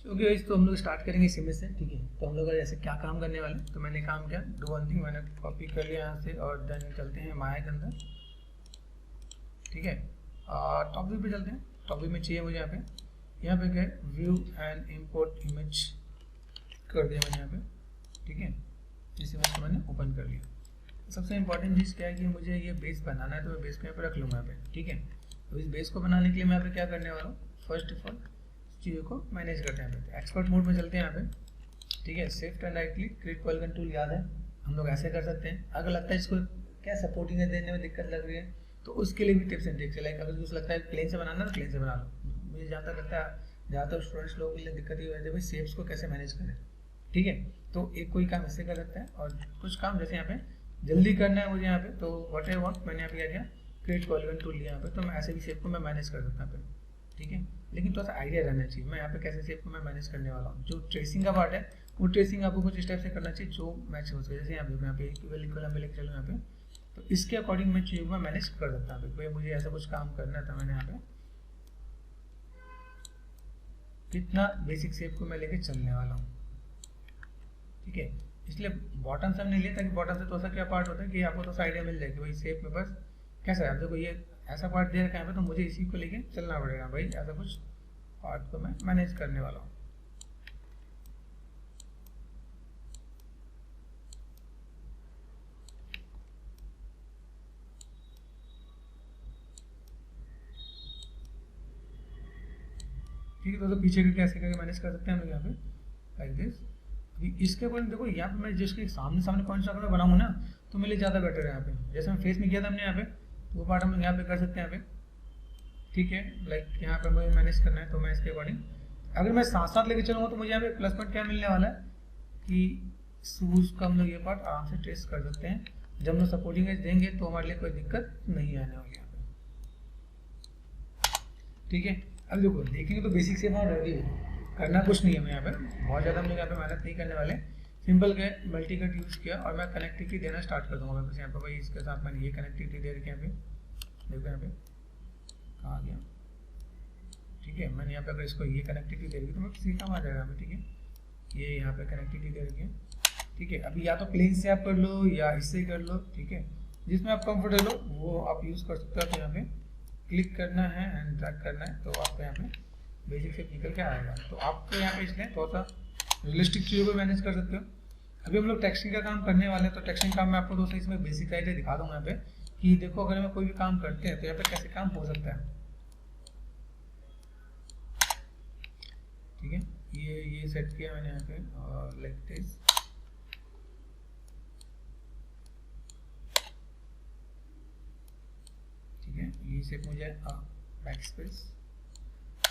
Okay guys, तो हम लोग स्टार्ट करेंगे इस इमेज से। ठीक है, तो हम लोग ऐसे क्या काम करने वाले, तो मैंने काम किया डू वन थिंग, मैंने कॉपी कर लिया यहाँ से और देन चलते हैं माया के अंदर। ठीक है, टॉप व्यू पे चलते हैं। टॉप व्यू में चाहिए मुझे यहाँ पे गए व्यू एंड इंपोर्ट इमेज कर दिया मैंने यहाँ पे। ठीक है, इस इमेज को मैंने ओपन कर लिया। सबसे इंपॉर्टेंट चीज़ क्या है कि मुझे ये बेस बनाना है, तो मैं बेस को यहाँ पे रख लूँगा यहाँ पे। ठीक है, तो इस बेस को बनाने के लिए मैं यहाँ पे क्या करने वाला हूँ, फर्स्ट ऑफ ऑल चीज़ों को मैनेज करते हैं यहाँ पे। एक्सपर्ट मोड में चलते हैं यहाँ पे। ठीक है, shift and right click, create polygon tool याद है, हम लोग ऐसे कर सकते हैं। अगर लगता है इसको क्या सपोर्टिंग देने में दिक्कत लग रही है, तो उसके लिए भी टिप्स एंड ट्रिक्स है। लाइक अगर कुछ लगता है प्लेन से बनाना, तो प्लेन से बना लो। मुझे जहाँ तक लगता है ज़्यादातर स्टूडेंट्स लोगों के लिए दिक्कत ये होती है भाई शेप्स को कैसे मैनेज करें। ठीक है, तो एक कोई काम इससे कर सकता है, और कुछ काम जैसे यहाँ पे जल्दी करना है मुझे यहाँ पे, तो व्हाट आई वांट, मैंने यहाँ पे क्या किया, क्रिएट पॉलीगन टूल लिया यहाँ पे। तो मैं ऐसे भी शेप को मैं मैनेज कर सकता हूँ यहाँ पे। ठीक है, लेकिन थोड़ा सा आइडिया रहना चाहिए मैं यहाँ पे कैसे शेप को मैं मैनेज करने वाला हूँ। जो ट्रेसिंग का पार्ट है, वो ट्रेसिंग आपको कुछ इस टाइप से करना चाहिए जो मैच हो सके। जैसे यहाँ देखो, यहाँ पे इक्वल में लेकर चलो यहाँ पे, तो इसके अकॉर्डिंग मैं चीज़ों को मैनेज कर सकता हूँ। भाई मुझे ऐसा कुछ काम करना था, मैंने यहाँ पे कितना बेसिक शेप को मैं लेके चलने वाला हूँ। ठीक है, इसलिए बॉटम से हमने लिया ताकि बॉटम से तो सा क्या पार्ट होता है कि आपको तो आइडिया मिल जाएगी भाई शेप में बस कैसा है। देखो ये ऐसा पार्ट दे रखा है यहाँ पे, तो मुझे इसी को लेके चलना पड़ेगा भाई। ऐसा कुछ पार्ट को मैं मैनेज करने वाला हूँ। ठीक है, तो पीछे के कैसे करके मैनेज कर सकते हैं हम लोग यहाँ पे लाइक दिस। इसके अकॉर्डिंग देखो यहाँ पे मैं जिसके सामने पॉइंट्स अगर मैं बनाऊँ ना, तो मेरे लिए ज़्यादा बेटर है यहाँ पे। जैसे मैं फेस में किया था हमने यहाँ पे, तो वो पार्ट हम लोग यहाँ पे कर सकते हैं यहाँ पे। ठीक है, लाइक यहाँ पे मुझे मैनेज करना है, तो मैं इसके अकॉर्डिंग अगर मैं साथ साथ लेके चलूँगा, तो मुझे यहाँ पे प्लस पॉइंट क्या मिलने वाला है कि शूज़ का हम लोग ये पार्ट आराम से ट्रेस कर सकते हैं। जब हम लोग सपोर्टिंग एज देंगे तो हमारे लिए कोई दिक्कत नहीं आने वाली यहाँ पे। ठीक है, अब देखो देखेंगे तो बेसिक से हम रेडी है, करना कुछ नहीं है। मैं यहाँ पे बहुत ज़्यादा हम लोग यहाँ पे मेहनत नहीं करने वाले। सिंपल के मल्टी कट यूज़ किया और मैं कनेक्टिविटी देना स्टार्ट कर दूँगा। मैं बस यहाँ पे भाई इसके साथ मैंने ये कनेक्टिविटी दे रखी है यहाँ पे। देखो यहाँ पे कहाँ गया। ठीक है, मैंने यहाँ पे अगर इसको ये कनेक्टिविटी दे रही तो मैं किसी काम आ जाएगा यहाँ पे। ठीक है, ये यहाँ पे कनेक्टिविटी दे रखी है। ठीक है, अभी या तो प्लेन से आप कर लो या इससे कर लो। ठीक है, जिसमें आप कंफर्टेबल हो वो आप यूज़ कर सकते हो। तो यहाँ पे क्लिक करना है एंड ड्रैग करना है, तो आपको यहाँ पे बेसिक शेप निकल के आएगा। तो आपको यहाँ पे इसलिए थोड़ा सा रियलिस्टिक चीज़ों को मैनेज कर सकते हो। अभी हम लोग टेक्सटिंग का काम करने वाले हैं, तो टेक्सटिंग काम मैं आपको दोस्तों इसमें बेसिक आइडिया दिखा दूंगा यहाँ पे कि देखो अगर मैं कोई भी काम करते हैं तो यहाँ पे कैसे काम हो सकता है। ठीक है, ये सेट किया मैंने यहाँ पे और लाइक दिस। ठीक है, ये सेट मुझे बैक स्पेस।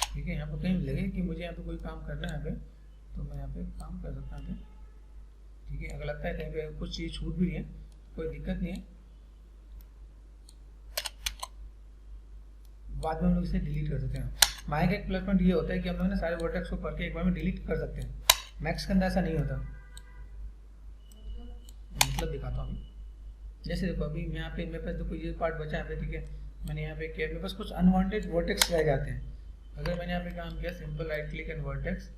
ठीक है, यहाँ पर कहीं लगे कि मुझे यहाँ पे कोई काम करना है यहाँ पे, तो मैं यहाँ पे काम कर सकता हूँ। ठीक है, अगर लगता है कहीं पे कुछ चीज़ छूट भी रही है, कोई दिक्कत नहीं है, बाद में हम लोग इसे डिलीट कर सकते हैं। माया का एक प्लस पॉइंट ये होता है कि हम लोग ना सारे वर्टेक्स को पढ़ के एक बार में डिलीट कर सकते हैं। मैक्स के अंदर ऐसा नहीं होता। मतलब दिखाता हूँ, जैसे देखो अभी यहाँ पे मेरे पास देखो ये पार्ट बचा है। ठीक है, मैंने यहाँ पे किया, मेरे पास कुछ अनवांटेड वर्टेक्स रह जाते हैं। अगर मैंने यहाँ पे काम किया simple right click and vertex,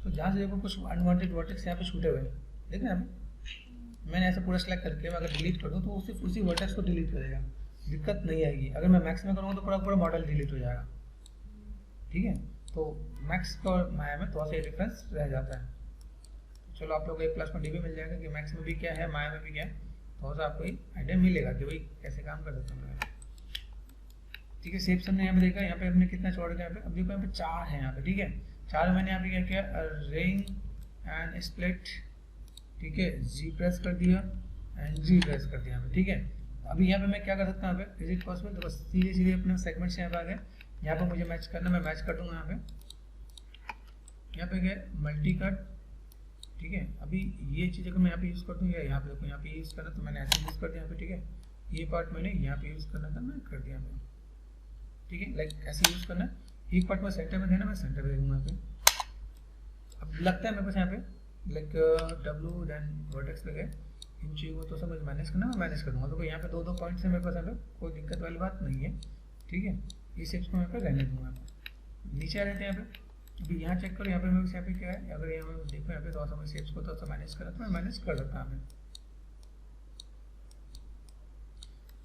तो जहाँ से देखो कुछ अनवांटेड वर्टेक्स यहाँ पे छूटे हुए हैं। देखो यहाँ पे मैंने ऐसा पूरा सेलेक्ट करके अगर डिलीट कर दूँ तो सिर्फ उसी वर्टेक्स को डिलीट करेगा, दिक्कत नहीं आएगी। अगर मैं मैक्स में करूँगा तो पूरा पूरा मॉडल डिलीट हो जाएगा। ठीक है, तो मैक्स का और माया में थोड़ा सा डिफरेंस रह जाता है। चलो आप लोग को एक प्लस पॉइंट भी मिल जाएगा कि मैक्स में भी क्या है माया में भी क्या है, थोड़ा सा आपको आइडिया मिलेगा कि भाई कैसे काम कर सकते हैं। ठीक है, शेप्स हमने यहाँ पे देखा, यहाँ पे हमने कितना छोड़ दिया यहाँ पे। अब देखो यहाँ पे 4 है यहाँ पे। ठीक है, 4 मैंने यहाँ पे क्या किया, रिंग एंड स्प्लिट। ठीक है, जी प्रेस कर दिया एंड जी प्रेस कर दिया यहाँ पे। ठीक है, अभी यहाँ पे मैं क्या कर सकता हूँ यहाँ पे, इज इट पॉसिबल, तो बस सीधे सीधे अपने सेगमेंट से यहाँ पे आ गए। यहाँ पे मुझे मैच करना, मैं मैच कर दूंगा यहाँ पे गए मल्टी कट। ठीक है, अभी ये चीज़ अगर मैं यहाँ पे यूज़ कर दूँ या यहाँ पे देखो यहाँ पे यूज़ करना, तो मैंने ऐसे यूज़ कर दिया यहाँ पे। ठीक है, ये पार्ट मैंने यहाँ पे यूज़ करना था, मैं कर दिया यहाँ पे। ठीक है, लाइक ऐसे यूज़ करना, एक पार्ट में सेंटर में देना, मैं सेंटर में दे दूँगा यहाँ पे। अब लगता है मेरे पास यहाँ पे लाइक डब्ल्यू देन वर्टेक्स पे गए, इन चीज़ों को तो समझ मैनेज करना, मैं मैनेज कर दूँगा। तो यहाँ पे 2 पॉइंट्स है मेरे पास यहाँ पे, कोई दिक्कत वाली बात नहीं है। ठीक है, ये शेप्स को मैं पे रहने दूँगा। नीचे आ जाते हैं यहाँ पे। अभी यहाँ चेक करो, यहाँ पे मेरे यहाँ पे क्या है, अगर यहाँ पे देखो यहाँ पे थोड़ा सा मैं शेप्स को थोड़ा सा मैनेज करा तो मैं मैनेज कर सकता हूँ।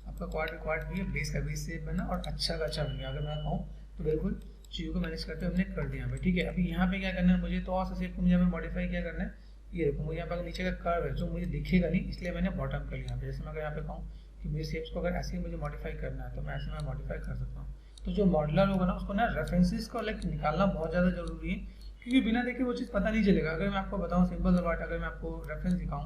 आपका क्वाड भी है, बेस का बेस शेप बना और अच्छा का अच्छा बन गया। अगर मैं कहूँ तो बिल्कुल चीज़ों को मैनेज करते हुए हमने कर दिया यहाँ पे, ठीक है। अभी यहाँ पे क्या करना है मुझे, तो और सा शेप को मुझे मॉडिफाई क्या करना है, ये देखो मुझे यहाँ पर नीचे का कर्व है जो मुझे दिखेगा नहीं, इसलिए मैंने बॉटम कर लिया यहाँ पे। जैसे मैं अगर यहाँ पे कहूँ कि मेरे शेप्स को अगर ऐसे ही मुझे मॉडिफाई करना है तो मैं ऐसे में मॉडिफाई कर सकता हूँ। तो जो मॉडलर होगा ना उसको ना रेफरेंसेस को लाइक निकालना बहुत ज़्यादा जरूरी है, क्योंकि बिना देखे वो चीज़ पता नहीं चलेगा। अगर मैं आपको बताऊँ सिंपल सा बात, अगर मैं आपको रेफरेंस दिखाऊँ,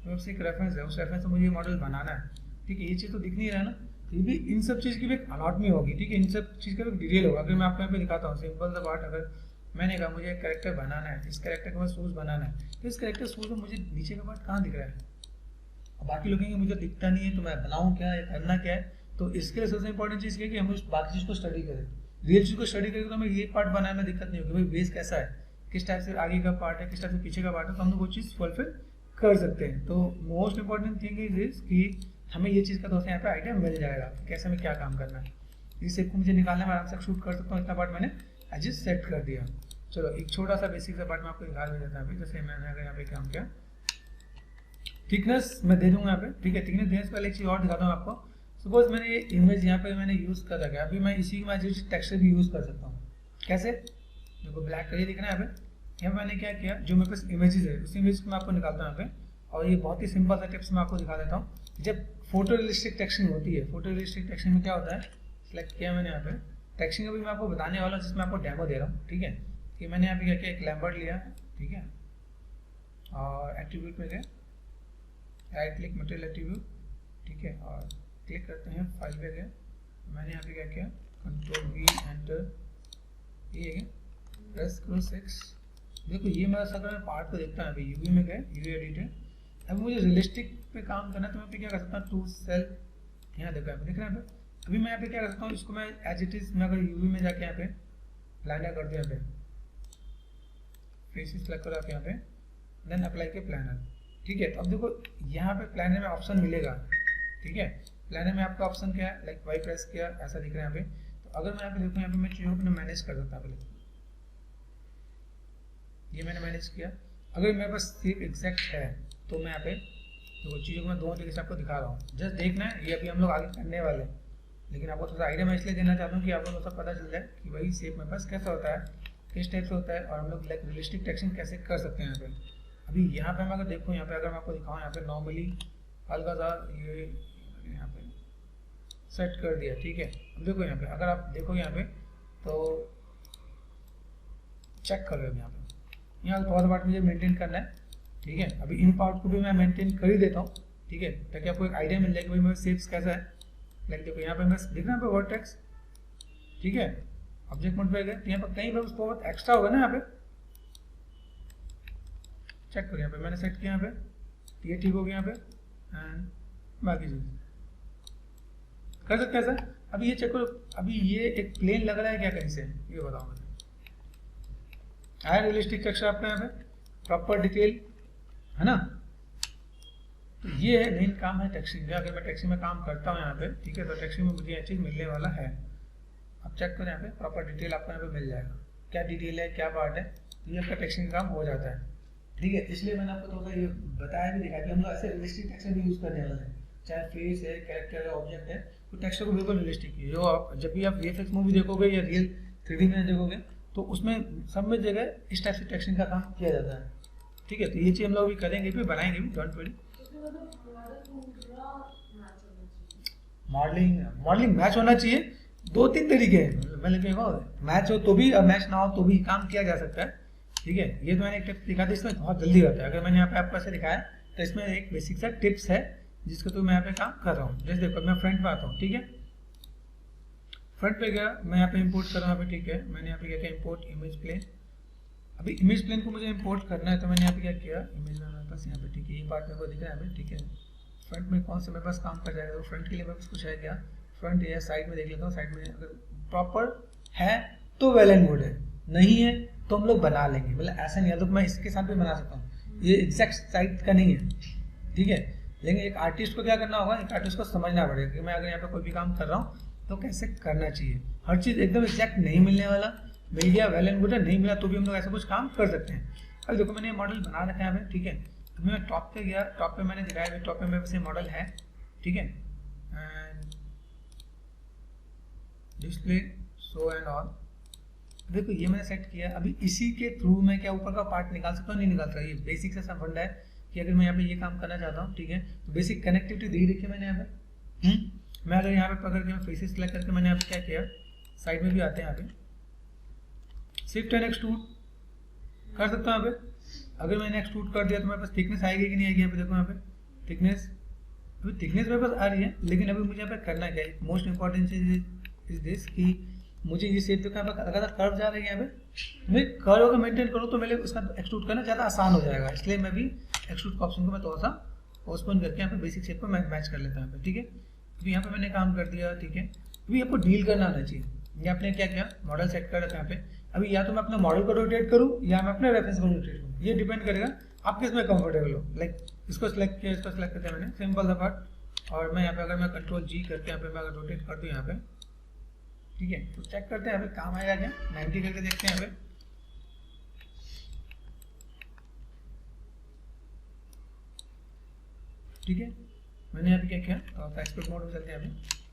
मेरे पास एक रेफरेंस है, उस रेफरेंस से मुझे मॉडल बनाना है, ठीक है। ये चीज़ तो दिख नहीं रहा है ना, तो ये भी इन सब चीज़ की भी एक अलाटमी होगी, ठीक है। इन सब चीज़ का भी डिटेल होगा। अगर मैं आपको यहाँ पे दिखाता हूँ सिंपल सा बात, अगर मैंने कहा मुझे एक कैरेक्टर बनाना है, इस कैरेक्टर का शूज़ बनाना है, तो इस कैरेक्टर शूज़ में मुझे नीचे का पार्ट कहाँ दिख रहा है, और बाकी लोग कहेंगे मुझे दिखता नहीं है तो मैं बनाऊँ क्या, या करना क्या है। तो इसके लिए सबसे इंपॉर्टेंट चीज़ क्या है कि हम उस बाकी चीज़ को स्टडी करें, रियल चीज़ को स्टडी करें, तो हमें ये पार्ट बनाने में दिक्कत नहीं होगी, भाई बेस कैसा है, किस टाइप से आगे का पार्ट है, किस टाइप से पीछे का पार्ट है, तो हम लोग वो चीज़ फुलफिल कर सकते हैं। तो most important thing is this कि हमें ये चीज़ का दोस्तों यहाँ पे आइडिया मिल जाएगा कैसे में क्या काम करना है। इस शेप को मुझे निकालने में आराम से शूट कर सकता हूँ, इतना पार्ट मैंने एडजस्ट सेट कर दिया। चलो एक छोटा सा बेसिक सा पार्ट मैं आपको दिखा देता हूँ। जैसे मैंने अगर यहाँ पे काम किया, थिकनेस मैं दे दूंगा यहाँ पे, ठीक है। थिकनेस देने से पहले एक चीज़ और दिखाता हूँ आपको। सपोज मैंने ये इमेज यहाँ पे मैंने यूज़ कर रखा है, अभी मैं इसी में टेक्सचर भी यूज़ कर सकता हूँ। कैसे, देखो ब्लैक कलर दिख रहा है यहाँ पे मैंने क्या किया, जो मेरे पास इमेजेस है उस इमेज को मैं आपको निकालता हूँ यहाँ पे, और ये बहुत ही सिंपल सा टिप्स मैं आपको दिखा देता हूँ। जब फोटो रियलिस्टिक टेक्सचरिंग होती है, फोटो रियलिस्टिक टेक्सचरिंग में क्या होता है, सेलेक्ट किया मैंने यहाँ पे टेक्सचरिंग, अभी मैं आपको बताने वाला हूँ जिसमें आपको डेमो दे रहा हूँ, ठीक है। कि मैंने यहाँ पे क्या किया, एक लैम्बर्ट लिया, ठीक है, और एट्रीब्यूट में गए, राइट क्लिक मटेरियल एट्रीब्यूट, ठीक है, और क्लिक करते हैं फाइल पे गए। मैंने यहाँ पे क्या किया, कंट्रोल वी एंटर, ये प्रेस करो 6। देखो ये मेरा अगर मैं पार्ट को देखता हूँ, अभी यूवी में गए, यूवी एडिटर, अभी मुझे रियलिस्टिक पे काम करना है तो मैं पे क्या कर सकता हूँ, टू सेल, यहाँ देखो यहाँ पे दिख रहा है। अभी मैं यहाँ पे क्या कर सकता हूँ, इसको मैं एज इट इज, मैं अगर यूवी में जाके यहाँ पे प्लानर कर दूँ, यहाँ पे फेसिस सेलेक्ट करो आप यहाँ पे, देन अप्लाई के प्लानर, ठीक है। तो अब देखो यहाँ पे प्लानर में ऑप्शन मिलेगा, ठीक है। प्लानर में आपका ऑप्शन क्या है, लाइक वाई प्रेस किया, ऐसा दिख रहा है यहाँ पे। तो अगर मैं यहाँ पे देखूँ, यहाँ पे मैं चीज़ों को मैनेज कर सकता हूँ, ये मैंने मैनेज किया। अगर मेरे पास सिर्फ एग्जैक्ट है तो मैं यहाँ पे तो चीज़ों को मैं दोनों तरीके से आपको दिखा रहा हूँ, जस्ट देखना है। ये अभी हम लोग आगे करने वाले हैं, लेकिन आपको थोड़ा आइडिया मैं इसलिए देना चाहता हूँ कि आपको थोड़ा पता चल जाए कि भाई शेप मेरे पास कैसा होता है, किस टाइप से होता है, और हम लोग लाइक रियलिस्टिक टेक्सचरिंग कैसे कर सकते हैं यहाँ पे। अभी यहाँ पे मैं अगर देखूँ, यहाँ पे अगर मैं आपको दिखाऊँ, यहाँ पे नॉर्मली हल्का सा ये यहाँ पे सेट कर दिया, ठीक है। अब देखो यहाँ पे अगर आप देखो यहाँ पे तो चेक कर लो, यहाँ पे यहाँ थोड़ा सा पार्ट मुझे मेंटेन करना है, ठीक है। अभी इन पार्ट को भी मैं मेंटेन कर ही देता हूँ, ठीक है, ताकि आपको एक आइडिया मिल जाए कि भाई मेरा शेप्स कैसा है। लाइक देखो यहाँ पे मैं दिख रहा है वर्टेक्स, ठीक है, ऑब्जेक्ट मोड पे गए तो यहाँ पर कहीं पर उसको बहुत एक्स्ट्रा होगा ना, यहाँ पे चेक करो, यहाँ पे मैंने सेट किया, यहाँ पे ये ठीक हो गया, यहाँ पे एंड बाकी चीज कर सकते हैं सर। अभी ये चेक करो, अभी ये एक प्लेन लग रहा है क्या कहीं से, ये बताओ मुझे। आया रियलिस्टिक टेक्सचर आपका यहाँ पे, प्रॉपर डिटेल है ना। तो ये है मेन काम है टेक्सचरिंग का। अगर मैं टेक्सचरिंग में काम करता हूँ यहाँ पे, ठीक है, तो टेक्सचरिंग में मुझे ये चीज़ मिलने वाला है। अब चेक करें यहाँ पे प्रॉपर डिटेल आपको यहाँ पे मिल जाएगा, क्या डिटेल है, क्या पार्ट है, तो ये आपका टेक्सचरिंग का काम हो जाता है, ठीक है। इसलिए मैंने आपको थोड़ा सा ये बताया भी, दिखाया कि हम लोग ऐसे रियलिस्टिक टेक्सचर भी यूज़ करने वाले हैं, चाहे फेस है, कैरेक्टर है, ऑब्जेक्ट है, तो टेक्सचर को बिल्कुल रियलिस्टिक है। जो आप जब भी आप VFX मूवी देखोगे या रियल 3D में देखोगे तो उसमें सब में जगह इस टाइप से टेक्सचरिंग का काम किया जाता है, ठीक है। तो ये चीज़ हम लोग भी करेंगे, भी बनाएंगे भी, डोंट वरी। मॉडलिंग मैच होना चाहिए, 2-3 तरीके हैं, मैं लिखेगा मैच हो तो भी और मैच ना हो तो भी काम किया जा सकता है, ठीक है। ये तो मैंने एक टिप्स दिखा दी, इसमें बहुत जल्दी होता है। अगर मैंने यहाँ पे आपको ऐसे दिखाया तो इसमें एक बेसिक सा टिप्स है जिसको तो मैं यहाँ पे काम कर रहा हूँ। जैसे देखो मैं फ्रंट पे आता हूँ, ठीक है, फ्रंट पे गया, मैं यहाँ पे इंपोर्ट कर रहा हूँ, ठीक है। मैंने यहाँ पे क्या किया, इंपोर्ट इमेज प्लेन। अभी इमेज प्लेन को मुझे इंपोर्ट करना है तो मैंने यहाँ पे क्या किया, इमेज में मेरे पास यहाँ पे, ठीक है, ये पार्ट मेरे को दिख रहा है यहाँ पे, ठीक है। फ्रंट में कौन सा मेरे पास काम कर जाएगा, तो फ्रंट के लिए मेरे पास कुछ है क्या, फ्रंट या साइड में देख लेता हूँ। साइड में अगर प्रॉपर है तो वेल एंड गुड है, नहीं है तो हम लोग बना लेंगे, मतलब ऐसा नहीं है तो मैं इसके साथ भी बना सकता हूँ, ये एग्जैक्ट साइड का नहीं है, ठीक है। लेकिन एक आर्टिस्ट को क्या करना होगा, एक आर्टिस्ट को समझना पड़ेगा कि मैं अगर यहाँ पे कोई भी काम कर रहा हूँ तो कैसे करना चाहिए। हर चीज़ एकदम एग्जैक्ट नहीं मिलने वाला, मिल गया वेल एंड गुड है, नहीं मिला तो भी हम लोग ऐसा कुछ काम कर सकते हैं। अब देखो मैंने ये मॉडल बना रखा है यहाँ पे, ठीक है। तो मैं टॉप पे गया, टॉप पे मैंने दिखाया, टॉप पे मेरे पास ये मॉडल है, ठीक है। And display show and all, देखो ये मैंने सेट किया। अभी इसी के थ्रू मैं क्या ऊपर का पार्ट निकाल सकता हूँ, नहीं निकाल सकता। ये बेसिक से सब फंडा है कि अगर मैं यहाँ पे ये काम करना चाहता हूँ, ठीक है, तो बेसिक कनेक्टिविटी दे रखी है मैंने यहाँ पे। मैं अगर यहाँ पे पकड़ के मैं फेसेस सेलेक्ट करके मैंने यहाँ पे क्या किया, साइड में भी आते हैं यहाँ पे, शिफ्ट एंड एक्सट्रूड कर सकता हूँ यहाँ पे। अगर मैंने एक्सट्रूड कर दिया तो मेरे पास थिकनेस आएगी कि नहीं आएगी, यहाँ पे देखो यहाँ पे थिकनेस, अभी थिकनेस मेरे पास आ रही है, लेकिन अभी मुझे यहाँ पे करना क्या है, मोस्ट इंपॉर्टेंट चीज इज दिस कि मुझे ये शेप देखो यहाँ पे लगातार कर्व जा रही है, यहाँ पे मैं कर्व अगर मेंटेन करूँ तो मेरे उसका एक्सट्रूड करना ज़्यादा आसान हो जाएगा, इसलिए मैं भी एक्सट्रूड ऑप्शन को मैं थोड़ा सा पोस्टपोन करके यहाँ पे बेसिक शेप को मैं मैच कर लेता हूँ यहाँ पे, ठीक है। अभी यहाँ पे मैंने काम कर दिया, ठीक है। अभी आपको डील करना आना चाहिए। ये आपने क्या किया, मॉडल सेट कर रखा है यहाँ पे। अभी या तो मैं अपने मॉडल को रोटेट करूँ या मैं अपने रेफरेंस को रोटेट करूँ, ये डिपेंड करेगा आप किस में कंफर्टेबल हो। लाइक इसको सिलेक्ट किया, इसको सिलेक्ट करके मैंने सिंपल सा पार्ट, और मैं यहाँ पे अगर मैं कंट्रोल जी करके यहाँ पे मैं अगर रोटेट कर दूँ यहाँ पे, ठीक है, तो चेक करते हैं यहाँ पे काम आएगा क्या। 90 करके देखते हैं यहाँ पे, ठीक है। मैंने यहाँ पे क्या किया, एक्सपोर्ट मोड में चलते हैं यहाँ पे,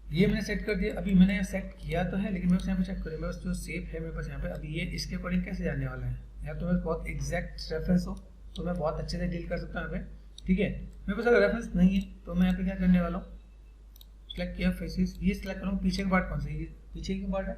ये मैंने सेट कर दिया। अभी मैंने सेट किया तो है, लेकिन मैं उसे यहाँ पे चेक करूँ, मेरे पास जो शेप है मेरे पास यहाँ पे, अभी ये इसके अकॉर्डिंग कैसे जाने वाला है। या तो मेरे बहुत एग्जैक्ट रेफरेंस हो तो मैं बहुत अच्छे से डील कर सकता हूँ यहाँ पे, ठीक है। मेरे पास अगर रेफरेंस नहीं है तो मैं यहाँ पे क्या करने वाला हूँ, सेलेक्ट किया फेसेस, ये सिलेक्ट करूँ, पीछे का पार्ट कौन सा है, ये पीछे का पार्ट है,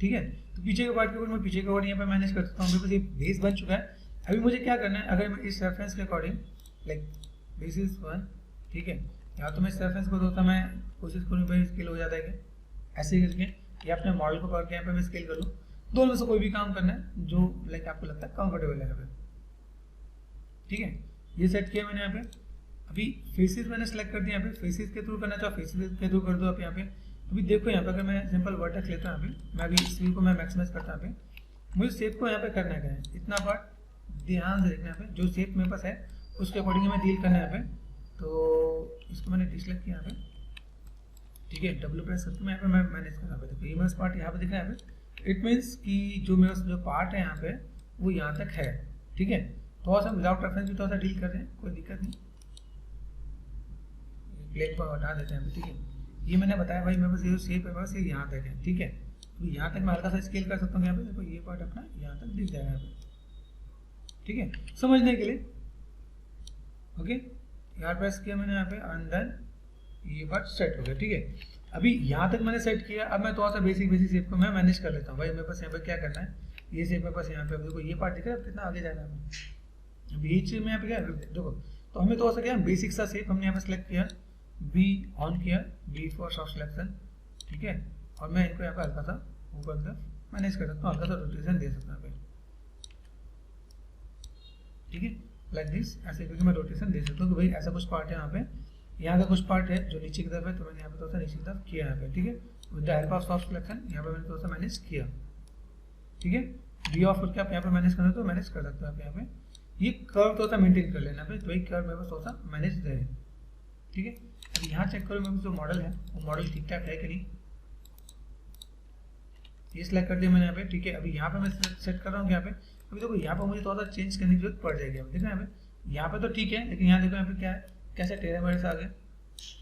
ठीक है। तो पीछे के पार्ट के ऊपर मैं पीछे का पार्ट यहाँ पे मैनेज कर सकता हूँ, मेरे पास ये बेस बन चुका है। अभी मुझे क्या करना है, अगर मैं इस रेफरेंस के अकॉर्डिंग लाइक दिस इज 1, ठीक है, या तो मैं इस रेफरेंस को दोस्तों मैं कोशिश करूँ भाई स्केल हो जाता है क्या, ऐसे ही करके, या अपने मॉडल को पकड़ के यहाँ पे मैं स्केल कर लूँ। दोनों में से कोई भी काम करना है जो लाइक आपको लगता है कंफर्टेबल है यहाँ पे, ठीक है। ये सेट किया मैंने यहाँ पे। अभी फेसेस मैंने सेलेक्ट कर दिया, यहाँ पे फेसेस के थ्रू करना चाहो फेसेस के थ्रू कर दो आप यहाँ पे। अभी देखो यहाँ पे अगर मैं सिंपल वर्टेक्स लेता हूँ यहाँ पे, मैं अभी इस व्यू को मैं मैक्सिमाइज करता हूँ यहाँ पे, मुझे शेप को यहाँ पे करना क्या है, इतना पार्ट ध्यान से देखना यहाँ पे, जो शेप मेरे पास है उसके अकॉर्डिंग मैं डील करना है यहाँ पे। तो इसको मैंने डिसलेक्ट किया यहाँ पे, ठीक है, डब्ल्यू प्रेस करके मैं यहाँ पे मैं मैनेज कर रहा हूँ। देखो ये मेरा पार्ट यहाँ पे दिख रहा है यहाँ पे, इट मीन्स कि जो मेरा जो पार्ट है यहाँ पे वो यहाँ तक है, ठीक है। थोड़ा सा विदाउट रेफरेंस भी थोड़ा सा डील कर रहे हैं, कोई दिक्कत नहीं, प्लेन पर हटा देते हैं, ठीक है। ये मैंने बताया भाई मेरे पास ये शेप है बस ये यहाँ तक है, ठीक है। तो यहाँ तक मैं हल्का सा स्केल कर सकता हूँ यहाँ पे, देखो ये पार्ट अपना यहाँ तक दिख जाएगा यहाँ पे, ठीक है, समझने के लिए। ओके, यहाँ प्रेस किया मैंने यहाँ पे, एंड देन ये पार्ट सेट हो गया, ठीक है। अभी यहाँ तक मैंने सेट किया, अब मैं थोड़ा सा बेसिक शेप को मैं मैनेज कर लेता हूँ। भाई मेरे पास यहाँ पे क्या करना है, ये शेप मेरे पास यहाँ पे, देखो ये पार्ट दिख रहा है, कितना आगे जाना है बीच में यहाँ पे क्या है, देखो। तो हमें थोड़ा सा क्या बेसिक सा शेप हमने यहाँ पे सेलेक्ट किया, बी ऑन किया, बी फॉर सॉफ्ट सिलेक्शन, ठीक है। और मैं इनको यहाँ पे हल्का सा ऊपर की तरफ मैनेज कर सकता हूँ, हल्का सा रोटेशन दे सकता हूँ, ठीक है, लाइक दिस, ऐसे करके मैं रोटेशन दे सकता हूँ कि भाई ऐसा कुछ पार्ट है यहाँ पे, यहाँ का कुछ पार्ट है जो नीचे की तरफ है, तो मैंने यहाँ पे थोड़ा सा नीचे की तरफ किया यहाँ पे, ठीक है, with the help of soft selection यहाँ पे मैंने थोड़ा सा मैनेज किया, ठीक है। बी ऑफ करके आप यहाँ पे मैनेज करना तो मैनेज कर सकते हो आप यहाँ पे। ये कर्व थोड़ा सा मेंटेन कर लेना पे, तो वही कर्व मेरे पास थोड़ा सा मैनेज दे, ठीक है। अब यहाँ चेक करो मेरे पास जो मॉडल है वो मॉडल ठीक ठाक है कि नहीं, ये सिलेक्ट कर दिया मैंने यहाँ पे, ठीक है। अभी यहाँ पे मैं सेट कर रहा हूँ यहाँ पे, अभी देखो यहाँ पे मुझे थोड़ा सा चेंज करने की जरूरत पड़ जाएगी। अब देखो यहाँ पे तो ठीक है, लेकिन यहाँ देखो यहाँ पे क्या है, कैसे टेढ़े मेढ़े से आ गए,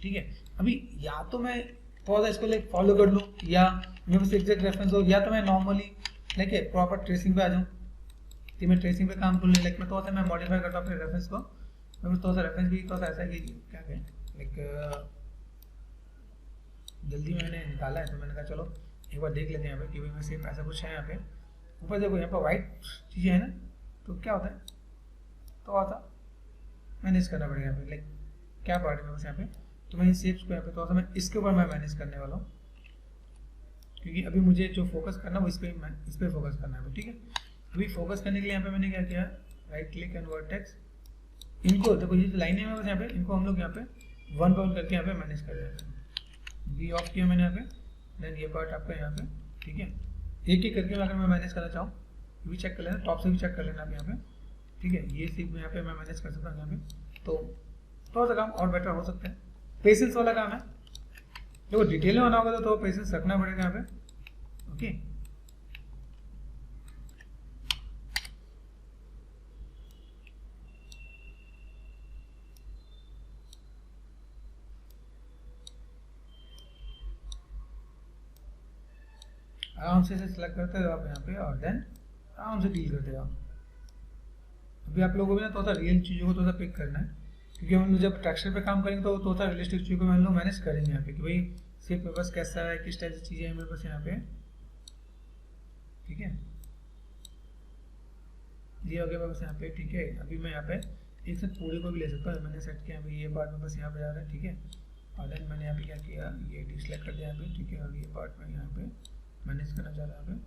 ठीक है। अभी या तो मैं थोड़ा सा इसको लाइक फॉलो कर लूँ, या मेरे पास एग्जैक्ट रेफरेंस हो, या तो मैं नॉर्मली लाइक प्रॉपर ट्रेसिंग पे आ जाऊँ कि मैं ट्रेसिंग पे काम कर लूँ। लाइक मैं थोड़ा सा मैं मॉडिफाई करता हूँ अपने रेफरेंस को, मेरे पास थोड़ा सा रेफरेंस भी थोड़ा सा ऐसा है कि क्या कहें, लाइक जल्दी मैंने निकाला है तो मैंने कहा चलो एक बार देख लेते हैं यहाँ पे कि भाई मैं सेम ऐसा कुछ है यहाँ पे। ऊपर देखो यहाँ पर वाइट चीज़ें है ना, तो क्या होता है, तो आता मैनेज करना पड़ेगा यहाँ पे, लाइक क्या पार्ट है मेरे पास यहाँ पे, तो मैं इन शेप्स को यहाँ पे थोड़ा सा मैं इसके ऊपर मैं मैनेज करने वाला हूँ, क्योंकि अभी मुझे जो फोकस करना है वो इस पर फोकस करना है, ठीक है। अभी फोकस करने के लिए यहाँ पे मैंने क्या किया, राइट क्लिक एंड वर्टेक्स, इनको देखो ये जो लाइनें हैं यहाँ पे, इनको हम लोग यहाँ पे 1 बाउंड करके यहाँ पे मैनेज कर रहे हैं। बी ऑफ किया मैंने यहाँ पे, देन ये पार्ट आपका यहाँ पे, ठीक है। एक एक करके अगर मैं मैनेज करना चाहूँ ये भी चेक कर लेना, टॉप से भी चेक कर लेना आप यहाँ पे, ठीक है। ये सीख में यहाँ पे मैं मैनेज कर सकता हूँ यहाँ पे, तो थोड़ा सा काम और बेटर हो सकता है। पेशेंस वाला काम है, देखो डिटेल में बना होगा तो पेशेंस रखना पड़ेगा यहाँ पे, ओके। आराम से सिलेक्ट करते हो आप यहाँ पे और देन आराम से डील करते हो। अभी आप लोगों को ना थोड़ा सा रियल चीज़ों को थोड़ा सा पिक करना है, क्योंकि हम जब टेक्सचर पे काम करेंगे तो थोड़ा सा रियलिस्टिक चीज़ों को हम लोग मैनेज करेंगे यहाँ पे कि भाई शेप मेरे पास कैसा है, किस टाइप से चीज़ें हैं मेरे पास यहाँ पे, ठीक है। ये हो गया मेरे पास यहाँ पे, ठीक है। अभी मैं यहाँ पे एक साथ पूरे को भी ले सकता हूँ, मैंने सेट किया अभी ये पार्ट में बस यहाँ पे जा रहा है, ठीक है। और देन मैंने यहाँ पे क्या किया, ये डिसलेक्ट कर दिया यहाँ पे, ठीक है। और ये पार्ट में यहाँ पे मैनेज करना चाह रहा है यहाँ पे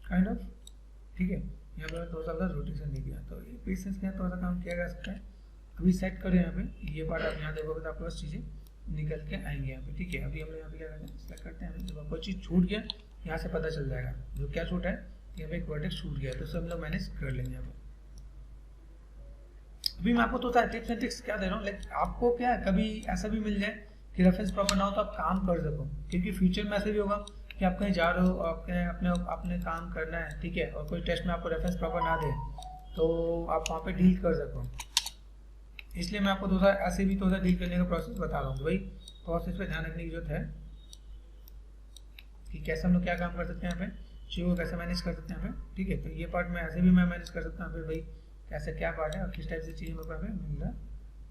काइंड ऑफ, ठीक है। यहाँ पे थोड़ा सा रोटेशन दे दिया, तो ये पेशेंस के यहाँ थोड़ा सा काम किया जा सकता है। अभी सेट करें यहाँ पे, ये पार्ट आप यहाँ देखोगे तो आपके पास चीज़ें निकल के आएंगे यहाँ पे, ठीक है। अभी हम यहाँ पे क्या करते हैं, सेलेक्ट करते हैं, जब कोई चीज़ छूट गया यहाँ से पता चल जाएगा जो क्या छूटा है, यहाँ पे एक वर्टेक्स छूट गया तो सब लोग मैनेज कर लेंगे यहाँ पे। अभी मैं आपको तो टिप्स एंड ट्रिक्स क्या दे रहा हूँ, लाइक आपको क्या कभी ऐसा भी मिल जाए कि रेफरेंस प्रॉपर ना हो तो आप काम कर सको, क्योंकि फ्यूचर में ऐसे भी होगा कि आप कहीं जा रहे हो, अपने काम करना है, ठीक है, और कोई टेस्ट में आपको रेफरेंस प्रॉपर ना दे तो आप वहाँ पे डील कर सको। इसलिए मैं आपको थोड़ा ऐसे भी थोड़ा डील करने का प्रोसेस बता रहा हूँ भाई, थोड़ा सा इस पर ध्यान रखने की जरूरत है कि कैसे हम लोग क्या काम कर सकते हैं यहाँ पे, चीज़ों को कैसे मैनेज कर सकते हैं यहाँ पे, ठीक है। तो ये पार्ट में ऐसे भी मैं मैनेज कर सकता हूँ यहाँ पे भाई कैसे क्या पार्ट है और किस टाइप से चीज़ें मेरे पास मिल रहा है,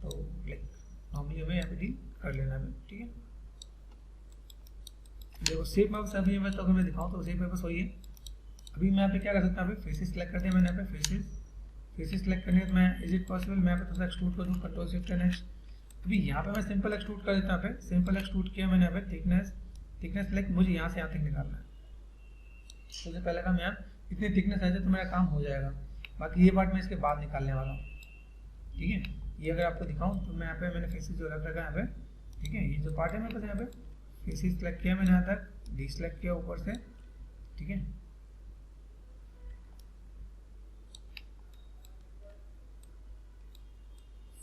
तो लाइक नॉर्मली हमें यहाँ पे डील कर लेना है, ठीक है। देखो शेप में अभी मैं तो अगर मैं दिखाऊँ तो शेप में बस वही है। अभी मैं यहाँ पे क्या कर सकता हूँ, अभी फेसेस सेलेक्ट करते हैं मैंने यहाँ पे फेसेस सेलेक्ट करने के मैं इज इट पॉसिबल मैं यहाँ पे थोड़ा एक्सट्रूड कर दूँ, कंट्रोल शिफ्ट एंड एक्स। अभी यहाँ पे मैं सिंपल एक्सट्रूड कर देता हूँ, यहाँ पे सिंपल एक्सट्रूड किया मैंने यहाँ पे थिकनेस लाइक मुझे यहाँ से यहाँ तक निकालना है। सबसे पहले काम यहाँ इतनी थिकनेस आ जाए तो मेरा काम हो जाएगा, बाकी ये पार्ट मैं इसके बाद निकालने वाला हूँ, ठीक है। ये अगर आपको दिखाऊँ तो मैं यहाँ पे मैंने फेसेस जो रख रखा है यहाँ पे, ठीक है। ये जो पार्ट है मेरे पास यहाँ पे फेसेस सेलेक्ट किया मैंने यहाँ तक, डिसलेक्ट किया ऊपर से, ठीक है।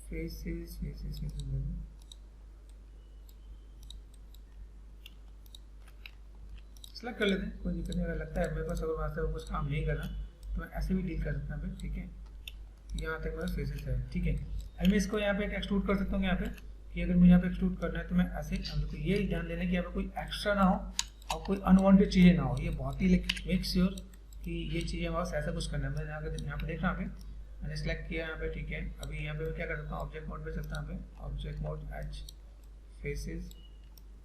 फेसेस सेलेक्ट कर लेते हैं, कोई दिक्कत नहीं। अगर लगता है मेरे पास अगर वहाँ से कुछ काम नहीं करना तो मैं ऐसे भी डील कर सकता हूँ, ठीक है। यहाँ तक मेरा फेसेस है, ठीक है। अब मैं इसको यहाँ पे एक एक्सट्रूड कर सकता हूँ यहाँ पे, कि अगर मुझे यहाँ पे एक्सट्रूड करना है तो मैं ऐसे, हम लोग को ये ध्यान देना कि यहाँ पे कोई एक्स्ट्रा ना हो और कोई अनवांटेड चीज़ें ना हो, ये बहुत ही लाइक मेक श्योर कि ये चीज़ें हमारे ऐसा कुछ करना है। मैं यहाँ पे देख रहा हूँ, मैंने सेलेक्ट किया यहाँ पे, ठीक है। अभी यहाँ पे मैं क्या कर सकता हूँ, ऑब्जेक्ट मोड पे चलता हूँ, यहाँ पे ऑब्जेक्ट मोड एच फेसेस।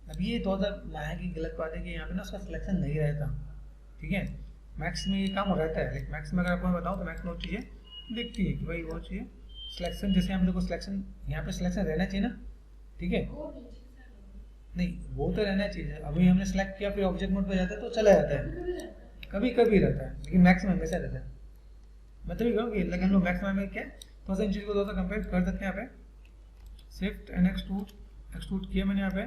अब ये थोड़ा सा माया की गलत बात है कि यहाँ पे ना उसका सिलेक्शन नहीं रहता, ठीक है। मैक्स में ये काम रहता है, लाइक मैक्स में अगर आपको मैं बताऊँ तो मैक्स में वो चीज़ें दिखती है कि भाई वो चीज़ें सिलेक्शन, जैसे हम लोग को सिलेक्शन यहाँ पे सिलेक्शन रहना चाहिए ना, ठीक है। नहीं वो तो रहना चाहिए, अभी हमने सेलेक्ट किया फिर ऑब्जेक्ट मोड पे जाता है तो चला जाता है, कभी कभी रहता है, लेकिन मैक्स में हमेशा रहता है। मैं तो भी कहूँगी लेकिन हम लोग मैक्स में क्या थोड़ा सा इन चीज़ को थोड़ा सा कंपेयर कर सकते हैं। यहाँ पे शिफ्ट एंड एक्सट्रूड किया मैंने यहाँ पे,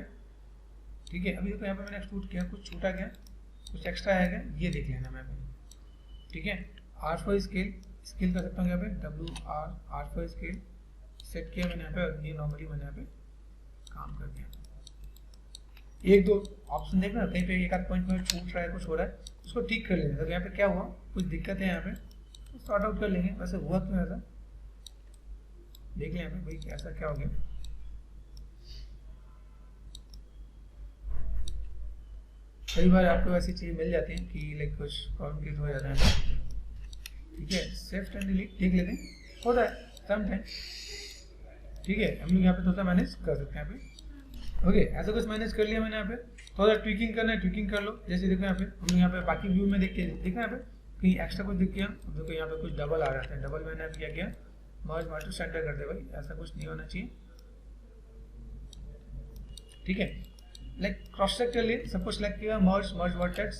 ठीक है। अभी देखो यहाँ पे मैंने एक्सट्रूड किया, कुछ छूटा गया, कुछ एक्स्ट्रा आएगा, ये देख लेना मैं पे, ठीक है। R4 स्केल कर सकता हूँ यहाँ पे, R4 स्केल सेट किया मैंने यहाँ पे, और ये नॉर्मली मैंने यहाँ पे काम कर दिया। एक दो ऑप्शन देखना, कहीं पे एक आध पॉइंट में छूट रहा है, कुछ हो रहा है, उसको ठीक कर लेंगे। तो यहाँ पे क्या हुआ, कुछ दिक्कत है यहाँ पे तो सॉर्ट आउट कर लेंगे। वैसे हुआ क्यों ऐसा देख लें यहाँ पे, भाई ऐसा क्या हो गया। कई बार आपको ऐसी चीज़ मिल जाती है कि लाइक कुछ प्रॉब्लम क्रिएट हो जाता है, ठीक है। शिफ्ट एंड डिलीट देख लेते हैं, होता है समटाइम, ठीक है। हम लोग यहाँ पे थोड़ा सा मैनेज कर सकते हैं यहाँ पे, ओके। ऐसा कुछ मैनेज कर लिया मैंने यहाँ पे, थोड़ा ट्विकिंग करना है ट्विकिंग कर लो। जैसे देखो यहाँ पे हम लोग यहाँ पे बाकी व्यू में देख के देखना यहाँ पे कहीं एक्स्ट्रा कुछ दिख गया, देखो यहाँ पे कुछ डबल आ रहा था, डबल मैंने क्या किया मर्ज टू सेंटर कर दे, भाई ऐसा कुछ नहीं होना चाहिए, ठीक है। लाइक क्रॉस सेक्ट कर लिए, सब कुछ सेलेक्ट किया, मर्ज वर्टेक्स,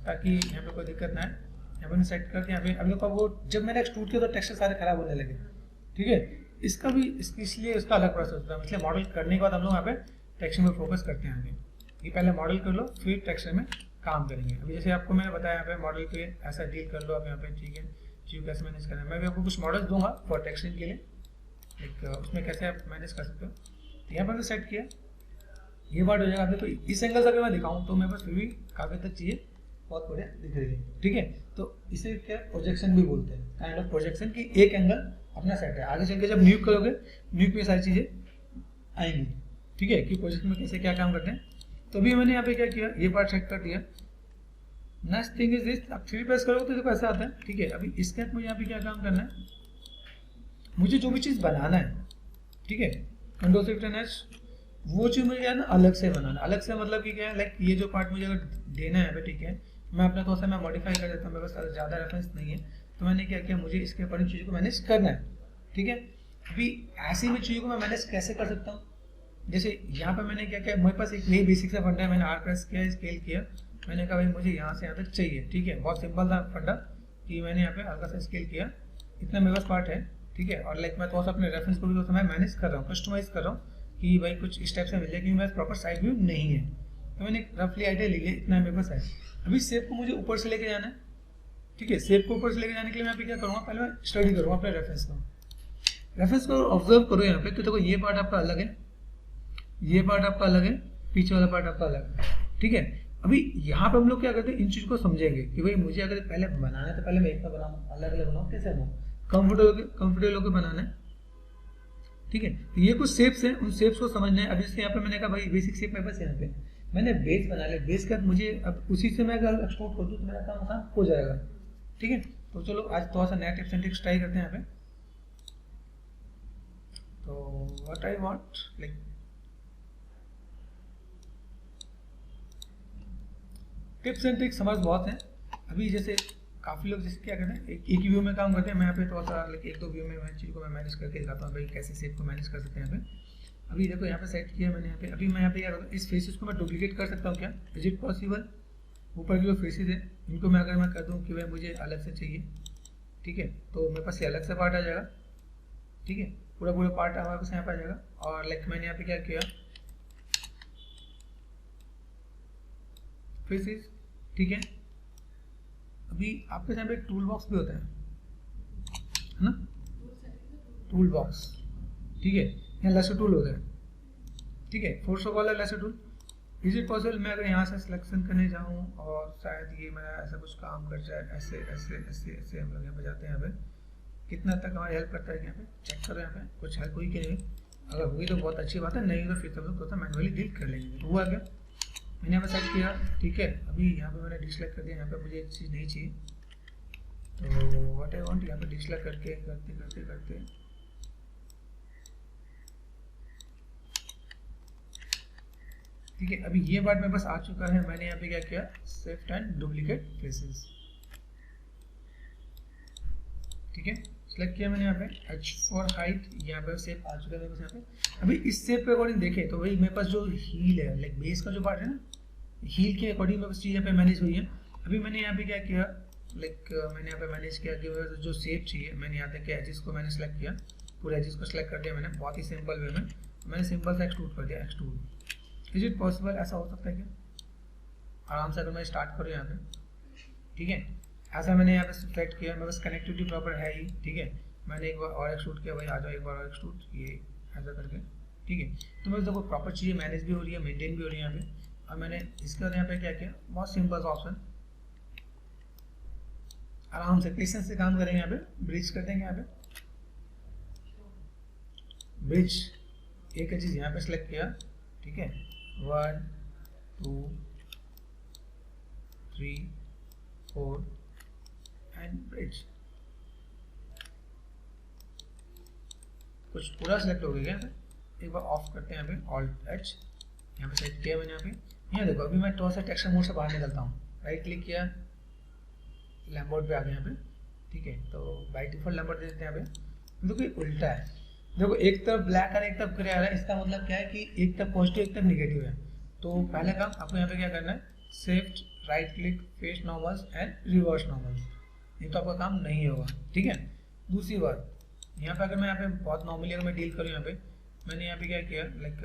ताकि यहाँ पे कोई दिक्कत ना है। यहाँ पे सेट करके यहाँ पे अभी लोग वो जब मैंने एक्सट्रूड किया तो टेक्सचर सारे खराब होने लगे, ठीक है। इसका भी इसलिए इसका अलग प्रोसेस होता है, इसलिए मॉडल करने के बाद हम लोग यहाँ पे टेक्सचर में फोकस करते हैं। ये पहले मॉडल कर लो फिर टेक्सचर में काम करेंगे। अभी जैसे आपको मैंने बताया यहाँ पे मॉडल पे ऐसा डील कर लो आप यहाँ पे, ठीक है। चीज़ कैसे मैनेज करना है, मैं भी आपको कुछ मॉडल्स दूंगा फॉर टेक्सचर के लिए, एक उसमें कैसे आप मैनेज कर सकते हो। तो यहाँ पर सेट किया, ये पार्ट हो जाएगा आपने। तो इस एंगल से अगर मैं दिखाऊं तो मेरे पास फिर भी काफ़ी तक चीज़ें बहुत बढ़िया दिख रही है, ठीक है। तो इसे क्या प्रोजेक्शन भी बोलते हैं, काइंड ऑफ प्रोजेक्शन, कि एक एंगल अपना सेट है। आगे चल के जब न्यूक करोगे, न्यूक में सारी चीज़ें आएंगी, ठीक है, कि प्रोजेक्शन में कैसे क्या काम करते हैं। तो अभी मैंने यहाँ पे क्या किया, ये पार्ट सेट कर दिया। नेक्स्ट थिंग इज दिस, आप 3 प्रेस करोगे तो देखो ऐसा आता है, ठीक है। अभी इसके बाद मुझे यहाँ पे क्या काम करना है, मुझे जो भी चीज़ बनाना है, ठीक है, कंट्रोल शिफ्ट एंड एच, वो चीज़ मुझे क्या है ना अलग से बनाना। अलग से मतलब कि क्या है, लाइक ये जो पार्ट मुझे अगर देना है, ठीक है, मैं अपना थोड़ा सा मैं मॉडिफाई कर देता हूँ, मेरे पास ज़्यादा रेफरेंस नहीं है। तो मैंने क्या किया, मुझे इसके ऊपर चीज़ों को मैनेज करना है, ठीक है। अभी ऐसी में चीज़ों को मैं मैनेज कैसे कर सकता हूँ, जैसे यहाँ पे मैंने क्या किया, मेरे पास एक नई बेसिक सा फंडा है, मैंने आर प्रेस किया, स्केल किया, मैंने कहा भाई मुझे यहाँ से यहाँ तक चाहिए, ठीक है। बहुत सिंपल था फंडा कि मैंने यहाँ पे हल्का सा स्केल किया, इतना मेरे पास पार्ट है, ठीक है। और लाइक मैं थोड़ा सा अपने रेफरेंस को भी थोड़ा सा मैं मैनेज कर रहा हूँ, कस्टमाइज कर रहा हूँ कि भाई कुछ इस टाइप से मिल जाए, क्योंकि मेरे प्रॉपर साइड व्यू नहीं है। तो मैंने रफली आइडिया ले लिया, इतना मेरे पास है। अभी शेप को मुझे ऊपर से लेके जाना है, ठीक है। शेप को ऊपर से लेके जाने के लिए मैं अभी क्या करूँगा, पहले मैं स्टडी करूँगा अपने रेफरेंस को ऑब्जर्व करो यहाँ पे। तो देखो ये पार्ट आपका अलग है, ये पार्ट आपका अलग है, पीछे वाला पार्ट आपका अलग है, ठीक है। अभी यहाँ पे हम लोग क्या करते हैं, इन चीज़ को समझेंगे कि भाई मुझे अगर पहले बनाना है तो पहले मैं एक का बनाऊँ, अलग अलग बनाऊँ, कैसे बनाऊँ, कंफर्टेबल होकर बनाना है, ठीक है। तो ये कुछ शेप्स हैं, उन शेप्स को समझना है। अभी जैसे यहाँ पे मैंने कहा भाई बेसिक शेप मेरे पास यहाँ पे मैंने बेस बना लिया, बेस के बाद मुझे अब उसी से मैं अगर एक्सपोर्ट कर दूँ तो मेरा काम आसान हो जाएगा, ठीक है। तो चलो आज थोड़ा सा नया टिप्स एंड ट्रिक्स ट्राई करते हैं यहाँ पे। तो what I want, like tips and tricks समझ बहुत हैं। अभी जैसे काफ़ी लोग जैसे क्या करते हैं, एक ही व्यू में काम करते हैं। मैं यहाँ पे थोड़ा सा लाइक एक दो व्यू में मैं चीज़ को मैं मैनेज करके दिखाता हूँ भाई कैसे शेप को मैनेज कर सकते हैं यहाँ पे। अभी देखो यहाँ पे सेट किया मैंने यहाँ पे। अभी मैं यहाँ पे क्या करता हूँ, इस फेसेस को मैं डुप्लीकेट कर सकता हूँ क्या, इज इट पॉसिबल। ऊपर की जो फेसेस है इनको मैं अगर मैं कर दूँ कि भाई मुझे अलग से चाहिए, ठीक है, तो मेरे पास ये अलग से पार्ट आ जाएगा, ठीक है, पूरा पूरा पार्ट हमारे पास यहाँ पे आ जाएगा। और लाइक मैंने यहाँ पे क्या किया, फेसेस, ठीक है। अभी आपके सामने एक टूल बॉक्स भी होता है ना, टूल बॉक्स, ठीक है, यहाँ लेसर टूल होता है, ठीक है, फोर्स ऑफ वाला laser tool. Is it possible मैं अगर यहाँ से सिलेक्शन करने जाऊँ और शायद ये मेरा ऐसा कुछ काम कर जाए, ऐसे ऐसे ऐसे ऐसे हम लोग यहाँ पे जाते हैं। यहाँ पे कितना तक हमारी हेल्प करता है, यहाँ पे चेक करो, यहाँ पे कुछ हेल्प हुई कि नहीं। अगर हुई तो बहुत अच्छी बात है, नहीं तो फिर हम लोग थोड़ा सा मैनुअली डील कर लेंगे। हुआ क्या, मैंने यहाँ पे सेट किया, ठीक है। अभी यहाँ पे मैंने डिसलाइक कर दिया, यहाँ पे मुझे एक चीज़ नहीं चाहिए, तो व्हाट आई वांट, यहाँ पे डिसलाइक करके करते करते करते ठीक है। अभी ये पार्ट मेरे पास आ चुका है। मैंने यहाँ पे क्या किया, शिफ्ट एंड डुप्लीकेट फेसेस, ठीक है, सेलेक्ट किया मैंने यहाँ पे H फॉर हाइट, यहाँ पे शेप आ चुका है मेरे पास यहाँ पे। अभी इस शेप के अकॉर्डिंग देखें तो भाई मेरे पास जो हील है, लाइक बेस का जो पार्ट है ना, हील के अकॉर्डिंग मेरे पास चीज़ यहाँ पे मैनेज हुई है। अभी मैंने यहाँ पे क्या किया, लाइक मैंने यहाँ पे मैनेज किया कि जो शेप चाहिए, मैंने यहाँ तक एजिस को मैंने सेलेक्ट किया, पूरे एजिस को सेलेक्ट कर दिया मैंने बहुत ही सिंपल वे में। मैंने सिंपल सा एक्सट्रूड कर दिया, एक्सट्रूड। इज इट पॉसिबल, ऐसा हो सकता है क्या, आराम से अगर मैं स्टार्ट करूँ यहाँ पे, ठीक है, ऐसा मैंने यहाँ पे सेलेक्ट किया, मेरे पास कनेक्टिविटी प्रॉपर है ही, ठीक है। मैंने एक बार और एक्सट्रूड किया, भाई आ जाओ एक बार और एक्सट्रूड, ये ऐसा करके, ठीक है। तो मेरे देखो प्रॉपर चीज़ें मैनेज भी हो रही है, मेंटेन भी हो रही है यहाँ पे। और मैंने इसके बाद यहाँ पे क्या किया, बहुत सिंपल सा ऑप्शन, आराम से पेशेंस से काम करेंगे। यहाँ पे ब्रिज कर देंगे, यहाँ पे ब्रिज एक चीज़ यहाँ पे सेलेक्ट किया, ठीक है, 1 2 3 4 एंड ब्रिज, कुछ पूरा सेलेक्ट हो गया। एक बार ऑफ करते हैं, यहाँ पे ऑल्ट एच यहाँ पे सेलेक्ट किया मैंने। यहाँ देखो अभी मैं थोड़ा सा टेक्सचर मोड से बाहर निकलता हूँ, राइट क्लिक किया, लैम्बोर्ड पे आ गया यहाँ पे, ठीक है। तो बाई डिफॉल्ट लैम्बोर्ड दे देते हैं यहाँ पे। देखो उल्टा है, देखो एक तरफ ब्लैक है एक तरफ ग्रे आ रहा है, इसका मतलब क्या है कि एक तरफ पॉजिटिव एक तरफ निगेटिव है। तो पहला काम आपको यहाँ पे क्या करना है, shift right click face normals and reverse normals, नहीं तो आपका काम नहीं होगा, ठीक है। दूसरी बात यहाँ पे अगर मैं यहाँ पे बहुत नॉर्मली अगर मैं डील करूँ, यहाँ पे मैंने यहाँ पे क्या किया, लाइक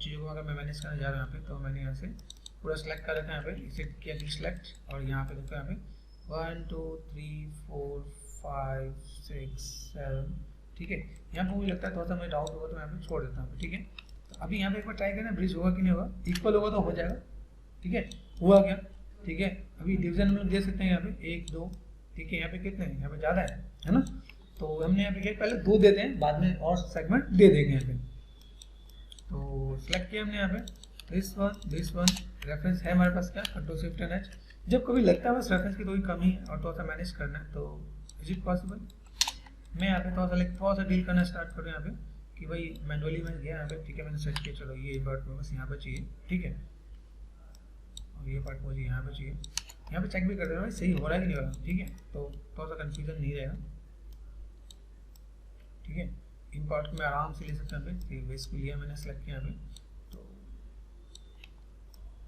चीज़ों को अगर मैं मैनेज करने जा रहा हूँ यहाँ पे, तो मैंने यहाँ से पूरा सेलेक्ट कर रखा है, यहाँ पे इसे किया डिसलेक्ट, और यहाँ पे देखो यहाँ पे 1 2 3 4 5 6 7, ठीक है। यहाँ पे मुझे लगता है थोड़ा सा मैं डाउट होगा तो मैं यहाँ पे छोड़ देता हूँ, ठीक है। तो अभी यहाँ पे एक बार ट्राई करें ब्रिज होगा कि नहीं होगा, इक्वल होगा तो हो जाएगा, ठीक है, हुआ क्या, ठीक है। अभी डिवीजन हम लोग दे सकते हैं यहाँ पे 1 2, ठीक है, यहाँ पे कितने हैं, यहाँ पे ज़्यादा है ना, तो हमने यहाँ पे क्या पहले 2 देते हैं, बाद में और सेगमेंट दे देंगे यहाँ पे। तो सेलेक्ट किया हमने यहाँ पे दिस वन रेफरेंस है हमारे पास, क्या कंट्रोल शिफ्ट एंड एच। जब कभी लगता है बस रेफरेंस की थोड़ी कमी है और थोड़ा सा मैनेज करना है, तो इज इट पॉसिबल, मैं यहाँ पे थोड़ा सा डील करना स्टार्ट करूँ यहाँ पे कि भाई मैनुअली मैं गया यहाँ पे, ठीक है, मैंने सर्च किया, चलो ये पार्ट में बस यहाँ पे चाहिए, ठीक है, और ये पार्ट मुझे यहाँ पे चाहिए, यहाँ पे चेक भी कर देना भाई सही हो रहा है कि नहीं हो रहा, ठीक है, तो थोड़ा सा कन्फ्यूजन नहीं रहेगा, ठीक है। इन पार्ट को मैं आराम से ले सकता हूँ यहाँ पे, वेस्ट को लिया मैंने सेलेक्ट किया यहाँ पे। तो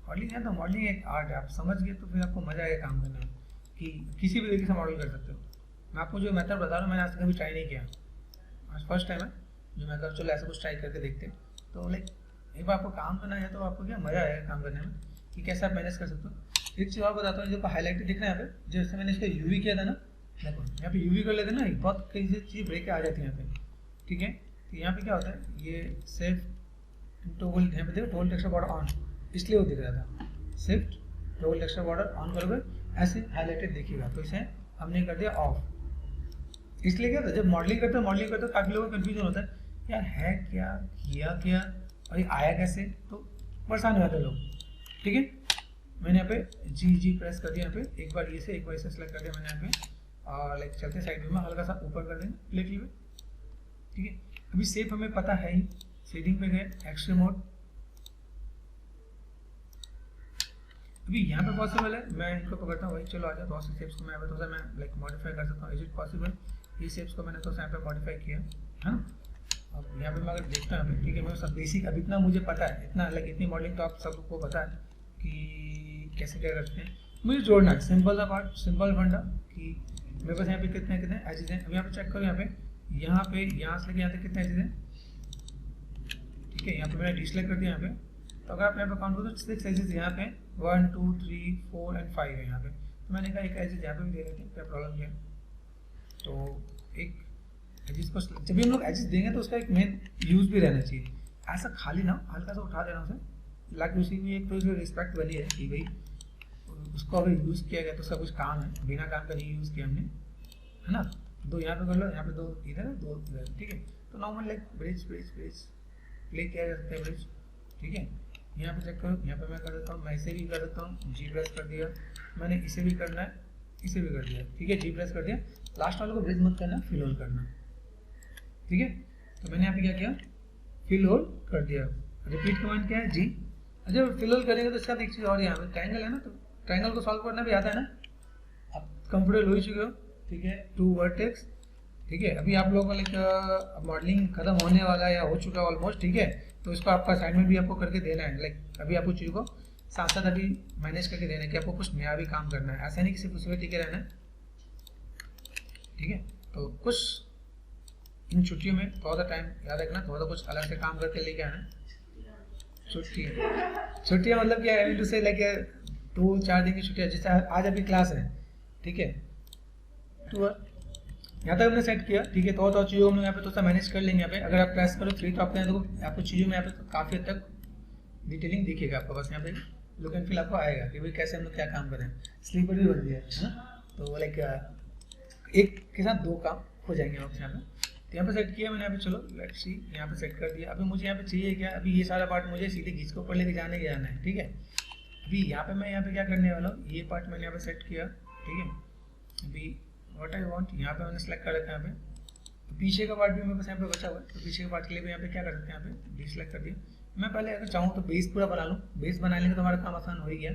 मॉडलिंग है, तो मॉडलिंग एक आर्ट है, आप समझ गए तो फिर आपको मजा आएगा काम करने में, कि किसी भी तरीके से मॉडल कर सकते हो। मैं आपको जो मेथड बता रहा हूँ मैंने आज तक कभी ट्राई नहीं किया, आज फर्स्ट टाइम है जो मैं कर, चलो ऐसा कुछ ट्राई करके देखते हैं। तो लाइक एक बार आपको काम करना है तो आपको क्या मजा आएगा काम करने में, कि कैसे आप मैनेज कर सकते हो। एक चीज़ और बताता हूँ, जो हाईलाइटेड दिख रहा है यहाँ पे, जैसे मैंने इसका यूवी किया था ना, देखो यहाँ पे यूवी कर लेते हैं ना, बहुत कई चीज़ ब्रेक आ जाती है यहाँ पे, ठीक है। तो यहाँ पे क्या होता है, ये सिर्फ टोगल, यहाँ पे देखो टोगल टेक्सचर बॉर्डर ऑन, इसलिए वो दिख रहा था, सिर्फ टोगल टेक्सचर बॉर्डर ऑन करोगे ऐसे हाईलाइटेड दिखेगा, तो इसे हमने कर दिया ऑफ। इसलिए क्या था, जब मॉडलिंग करते हो काफ़ी लोगों को कन्फ्यूजन होता है, यार है क्या, किया क्या और ये आया कैसे, तो परेशान हो जाते हैं लोग, ठीक है। मैंने यहाँ पे जी प्रेस कर दिया, यहाँ पे एक बार ये से एक बार इसे सेलेक्ट कर दिया मैंने यहाँ पे, और लाइक चलते साइड व्यू में हल्का सा ऊपर कर देंगे प्लेट में, ठीक है। अभी सेप हमें पता है ही, शेडिंग पे गए, एक्सट्रीम मोड, अभी यहाँ पे पॉसिबल है, मैं इनको पकड़ता हूँ भाई, चलो आ जाओ, थोड़ा सा शेप्स को मैं यहाँ पे थोड़ा सा मैं लाइक मॉडिफाई कर सकता हूँ, इज इट पॉसिबल, ये शेप्स को मैंने थोड़ा सा यहाँ पे मॉडिफाई किया है ना। अब यहाँ पे मैं अगर देखता हूँ ठीक है, मैं सब बेसिक अब इतना मुझे पता है, इतना लाइक इतनी मॉडलिंग तो आप सबको पता है कि कैसे क्या करते हैं। मुझे जोड़ना है सिंपल सा पार्ट, सिंपल फंडा, कि मेरे पास यहाँ पे कितने एजेस हैं। अब यहाँ पे चेक करो, यहाँ से लेके यहाँ तक कितने एजेस हैं, ठीक है। यहाँ पे मैंने डिसलाइक कर दिया यहाँ पे, तो अगर आप यहाँ पे काउंट करो तो 6 एजेस यहाँ पे 1 2 3 4 एंड 5 है यहाँ पे, तो मैंने कहा एक एजेस यहाँ पे भी दे देते हैं, क्या प्रॉब्लम क्या है। तो एक एजेस को जब भी हम लोग एजेस देंगे तो उसका एक मेन यूज भी रहना चाहिए, ऐसा खाली ना हल्का सा उठा देना उसे, लाइक उसी में एक तो रिस्पेक्ट बनी है कि भाई उसको अगर यूज़ किया गया तो उसका कुछ काम है, बिना काम का नहीं यूज़ किया हमने, है ना। 2 यहाँ पे कर लो, यहाँ पे 2 इधर 2 इधर, ठीक है। तो नॉर्मल लाइक ब्रिज प्ले किया जा सकता है ब्रिज, ठीक है। यहाँ पे चेक करो, यहाँ पे मैं कर देता हूँ, मैं इसे भी कर देता हूँ, जी प्रेस कर दिया मैंने, इसे भी करना है, इसे भी कर दिया, ठीक है, जी प्रेस कर दिया। लास्ट वाले को ब्रिज मत करना, फिल होल करना, ठीक है। तो मैंने यहाँ पे क्या किया, फिल होल कर दिया। रिपीट कमांड क्या है, जी। अच्छा फिल होल करेंगे तो इसका एक चीज़ और, यहाँ पे ट्रायंगल है ना, तो ट्रायंगल को सॉल्व करना भी आता है ना, आप कंफर्टेबल हो चुके हो, ठीक है। 2 वर्टेक्स, ठीक है। अभी आप लोगों का लाइक मॉडलिंग खत्म होने वाला है या हो चुका है ऑलमोस्ट, ठीक है। तो इसको आपका असाइनमेंट भी आपको करके देना है, लाइक अभी आपको चीज़ को साथ साथ अभी मैनेज करके देना है कि आपको कुछ नया भी काम करना है, ऐसा नहीं कि सिर्फ उसी में टिके रहना है, ठीक है। तो कुछ इन छुट्टियों में थोड़ा सा टाइम याद रखना, थोड़ा सा कुछ अलग से काम करके लेके आना। छुट्टियाँ मतलब क्या है, से लेके 2-4 दिन की छुट्टियाँ, जैसे आज अभी क्लास है, ठीक है। तो यहाँ तक हमने सेट किया, ठीक है। तो चीज़ों में यहाँ पे थोड़ा मैनेज कर लेंगे। यहाँ पे अगर आप प्रेस करो 3 तो आपको यहाँ देखो, आपको चीज़ों में यहाँ पे काफ़ी हद तक डिटेलिंग दिखेगा आपको, बस यहाँ पे लुक एंड फील आपको आएगा कि भाई कैसे हम लोग क्या काम करें। स्लीपर भी बन दिया है ना, तो लाइक एक के साथ 2 काम हो जाएंगे आपसे यहाँ पे। तो यहाँ पे सेट किया मैंने, यहाँ पे चलो लेट्स सी, यहाँ पे सेट कर दिया। अभी मुझे यहाँ पे चाहिए क्या, अभी ये सारा पार्ट मुझे सीधे खींच के ऊपर लेके जाना है, ठीक है। अभी यहाँ पे मैं यहाँ पे क्या करने वाला हूँ, ये पार्ट मैंने यहाँ पे सेट किया, ठीक है। अभी व्हाट आई वांट, यहाँ पे मैंने सेलेक्ट कर रखा है यहाँ पे। तो पीछे का पार्ट भी मेरे पास यहाँ पे बचा हुआ है, तो पीछे के पार्ट के लिए भी यहाँ पे क्या कर सकते हैं, यहाँ पे डिसलेक्ट कर दिया। मैं पहले अगर चाहूँ तो बेस पूरा बना लूँ, बेस बना लेंगे तो हमारा काम आसान हो ही गया,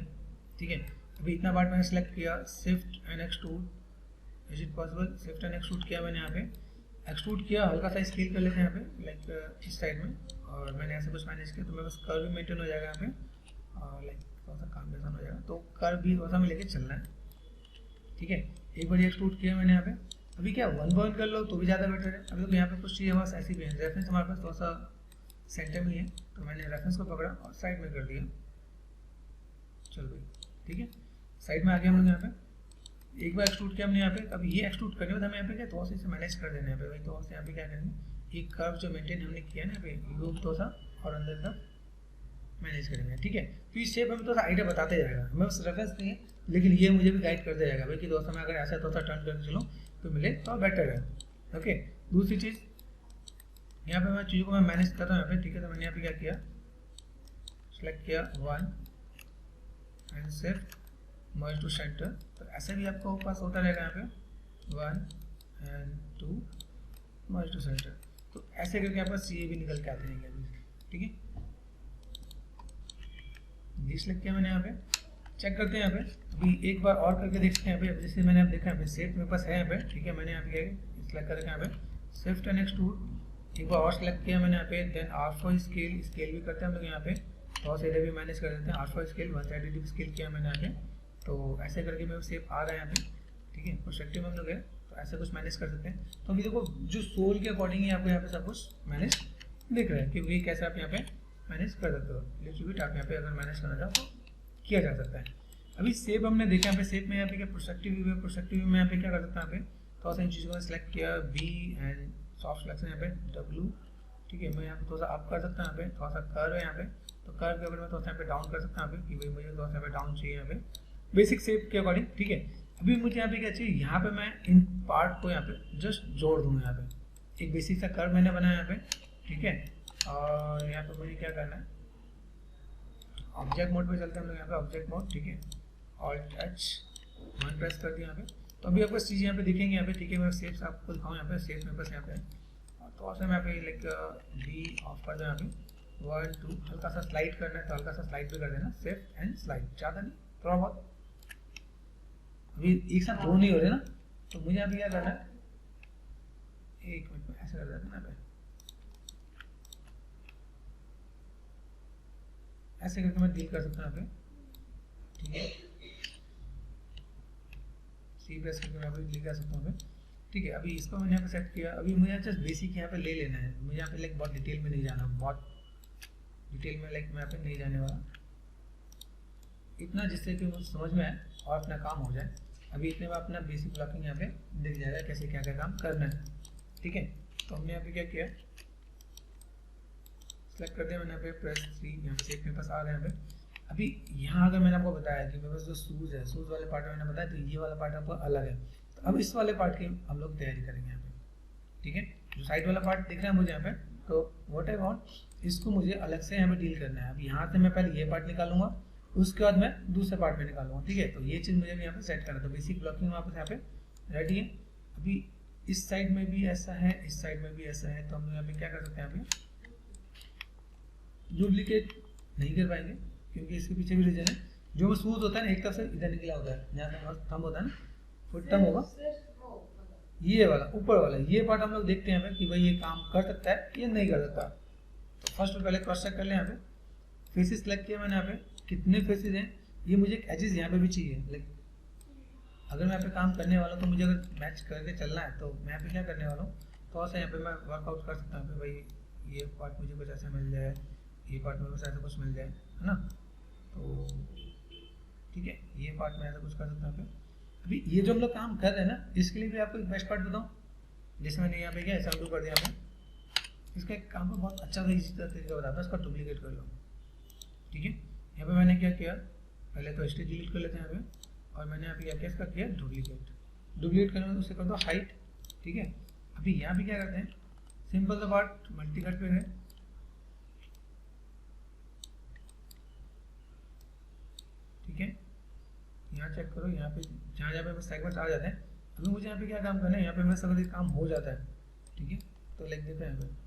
ठीक है। अभी इतना पार्ट मैंने सेलेक्ट किया, shift and extrude, is it possible, shift and extrude किया मैंने, यहाँ पे एक्सट्रूड किया, हल्का सा स्केल कर लेते हैं यहाँ पे लाइक इस साइड में, और मैंने ऐसे कुछ मैनेज किया तो मेरे पास कर्व भी मेंटेन हो जाएगा यहाँ पे, और लाइक थोड़ा सा काम आसान हो जाएगा। तो कर्व भी थोड़ा सा हमें लेके चलना है, ठीक है। एक बार एक्सट्रूड किया मैंने यहाँ पे। अभी क्या 1 बाय 1 कर लो तो भी ज़्यादा बेटर है। अभी तो यहाँ पे कुछ चीज़ें हमारे ऐसी भी है, रेफरेंस हमारे पास थोड़ा सा सेंटर में है, तो मैंने रेफरेंस को पकड़ा और साइड में कर दिया, चल भाई, ठीक है। साइड में आ गया हम लोग यहाँ पे। एक बार एक्सट्रूड किया हमने यहाँ पे। अभी ये एक्सट्रूड करने बाद हमें यहाँ पे क्या थोड़ा सा इसे मैनेज कर देना है भाई, थोड़ा सा यहाँ पे क्या करेंगे, एक कर्व जो मेंटेन हमने किया ना यहाँ पे, वो थोड़ा सा और अंदर तक मैनेज करेंगे, ठीक है। तो ये शेप हमें थोड़ा आइडिया बताते जाएगा, हमें बस रेफरेंस नहीं है, लेकिन ये मुझे भी गाइड करते जाएगा भाई कि दोस्तों में अगर ऐसा थोड़ा सा टर्न करके चलो तो मिले तो बेटर है। ओके, दूसरी चीज़ यहाँ पे मैं चीज़ों को मैं मैनेज कर रहा हूँ यहाँ पे, ठीक है। तो मैंने यहाँ पे क्या किया, सेलेक्ट किया 1 एंड सिर्फ मर्ज टू सेंटर, तो ऐसे भी आपको पास होता रहेगा यहाँ पे 1 एंड 2 मर्ज टू सेंटर। तो ऐसे करके आपका सी भी निकल के आते रहेंगे अभी, ठीक है। डिसलेक्ट किया मैंने यहाँ पे, चेक करते हैं यहाँ पे, अभी एक बार और करके देखते हैं यहाँ पे। जैसे मैंने आप देखा यहाँ पे सेट मेरे पास है यहाँ पे, ठीक है। मैंने यहाँ पे सिलेक्ट करके यहाँ पे शिफ्ट एंड एक्सट्रूड एक बार और सेलेक्ट किया मैंने यहाँ पे, देन R4 स्केल, स्केल भी करते हैं हम लोग यहाँ पे, थोड़ा सा एरिया भी मैनेज कर देते हैं। R4 स्केल 132 स्केल किया मैंने यहाँ पे, तो ऐसे करके मेरे शेप आ रहा है यहाँ पे, ठीक है। प्रोस्पेक्टिव में हम लोग है तो ऐसे कुछ मैनेज कर सकते हैं। तो अभी देखो जो सोल के अकॉर्डिंग ही आपको यहाँ पे सब कुछ मैनेज दिख रहा है कि वही कैसे आप यहाँ पे मैनेज कर सकते हो। लिटिल आप यहाँ पे अगर मैनेज करना चाहो तो किया जा सकता है। अभी शेप हमने देखा यहाँ पे, शेप में यहाँ पे क्या प्रोस्पेक्टिव व्यू है, प्रोस्पेक्टिव व्यू में यहाँ पे क्या कर सकता है, यहाँ पे थोड़ा सा इन चीज़ों को सिलेक्ट किया बी एंड सॉफ्ट सिलेक्शन यहाँ पे W, ठीक है। मैं यहाँ पे थोड़ा सा अप कर सकता हूँ, यहाँ पे थोड़ा सा कर्व है यहाँ पे, तो कर्व के ऊपर मैं थोड़ा सा यहाँ पे डाउन कर सकता हूँ यहाँ पे कि भाई मुझे थोड़ा सा यहाँ पे डाउन चाहिए यहाँ पे बेसिक शेप के अकॉर्डिंग, ठीक है। अभी मुझे यहाँ पे क्या चाहिए, यहाँ पे मैं इन पार्ट को यहाँ पे जस्ट जोड़ दूँगा, यहाँ पे एक बेसिक सा कर्व मैंने बनाया यहाँ पे, ठीक है। और यहाँ पे मुझे क्या करना है, ऑब्जेक्ट मोड पे चलते हैं हम लोग यहाँ पे, ऑब्जेक्ट मोड, ठीक है। ऑल्ट H 1 प्रेस कर दिया यहाँ पे, तो अभी आपको चीज़ यहाँ पे दिखेंगे यहाँ पे, ठीक है। मैं शेप्स आपको दिखाऊँ यहाँ पे, शेप में बस यहाँ पे और थोड़ा सा मैं यहाँ पे लाइक डी ऑफ कर दूँ यहाँ पे 1 2 हल्का सा स्लाइड करना है तो हल्का सा स्लाइड भी कर देना, शेप एंड स्लाइड, ज़्यादा नहीं थोड़ा बहुत। अभी एक साथ दो नहीं हो रहे ना, तो मुझे अभी क्या करना है, एक मिनट में ऐसे कर देते हैं यहाँ पे, ऐसे करके मैं डील कर सकता हूँ यहाँ पे, ठीक है। सी प्रेस करके मैं यहाँ पे डील कर सकता हूँ, ठीक है। अभी इसको मैंने यहाँ पे सेट किया, अभी मुझे जस्ट बेसिक यहाँ पे ले लेना है, मुझे यहाँ पे लाइक बहुत डिटेल में नहीं जाना, बहुत डिटेल में लाइक मैं यहाँ पे नहीं जाने वाला, इतना जिससे कि मुझे समझ में आए और अपना काम हो जाए। अभी इतने में अपना बेसिक ब्लॉकिंग यहाँ पे दिख जाएगा कैसे क्या क्या काम करना है, ठीक है। तो हमने यहाँ पे क्या किया, सेलेक्ट कर दिया मैंने यहाँ पे प्रेस 3, यहाँ पे शेप मेरे पास आ रहा है यहाँ पे। अभी यहाँ अगर मैंने आपको बताया कि मेरे पास जो शूज़ है, शूज़ वाले पार्ट में मैंने बताया, तो ये वाला पार्ट आपको अलग है। तो अब इस वाले पार्ट की हम लोग तैयारी करेंगे यहाँ पे, ठीक है। जो साइड वाला पार्ट दिख रहा है मुझे यहाँ पे, तो व्हाट आई वांट, इसको मुझे अलग से यहाँ पे डील करना है। अब यहाँ से मैं पहले ये पार्ट निकालूंगा, उसके बाद मैं दूसरे पार्ट में निकालूंगा, ठीक है। तो ये चीज़ मुझे भी यहाँ पे सेट करना है, तो बेसिक ब्लॉकिंग वापस यहाँ पे रेडी है। अभी इस साइड में भी ऐसा है, इस साइड में भी ऐसा है, तो हम लोग यहाँ पे क्या कर सकते हैं, यहाँ पे डुप्लीकेट नहीं कर पाएंगे क्योंकि इसके पीछे भी रीजन है। जो शूज होता है ना, एक तरफ से इधर निकला होता है, जहाँ थंब होता है ना, फुट थंब होगा, ये वाला ऊपर वाला ये पार्ट हम लोग देखते हैं कि भाई ये काम कर सकता है ये नहीं कर सकता। तो फर्स्ट पहले क्रॉस चेक कर लें, यहाँ पे फेसेस सेलेक्ट किया मैंने, यहाँ पे कितने फेसेस हैं, ये मुझे एजेस यहाँ पे भी चाहिए। लाइक अगर मैं यहाँ पे काम करने वाला हूँ तो मुझे अगर मैच करके चलना है तो मैं यहाँ पे क्या करने वाला हूँ, थोड़ा सा यहाँ पे मैं वर्कआउट कर सकता हूँ भाई ये पार्ट मुझे कुछ ऐसा मिल जाए, ये पार्ट में कुछ ऐसा कुछ मिल जाए, है ना। तो ठीक है, ये पार्ट में ऐसा कुछ कर सकता हूँ। अभी ये जो हम लोग काम कर रहे हैं ना, इसके लिए भी आपको एक बेस्ट पार्ट बताऊँ, जैसे मैंने यहाँ पे क्या ऐसा कर दिया, यहाँ पे इसका एक काम को बहुत अच्छा इसी तरीका बताता है, इसका डुप्लीकेट कर लो, ठीक है। यहाँ पे मैंने क्या किया, पहले तो स्टेज डिलीट कर लेते हैं यहाँ पे, और मैंने यहाँ पे क्या किया, इसका किया डुप्लीकेट करने में उसे कर दो हाइट, ठीक है। अभी यहाँ पे क्या करते हैं, सिंपल सा पार्ट मल्टी कट पे है, ठीक है। यहाँ चेक करो, यहाँ पे जहाँ जहाँ पे सेगमेंट्स आ जाते हैं, अभी मुझे यहाँ पे क्या काम करना है, यहाँ पे मेरा सब काम हो जाता है, ठीक है। तो लिख देते हैं यहाँ पे,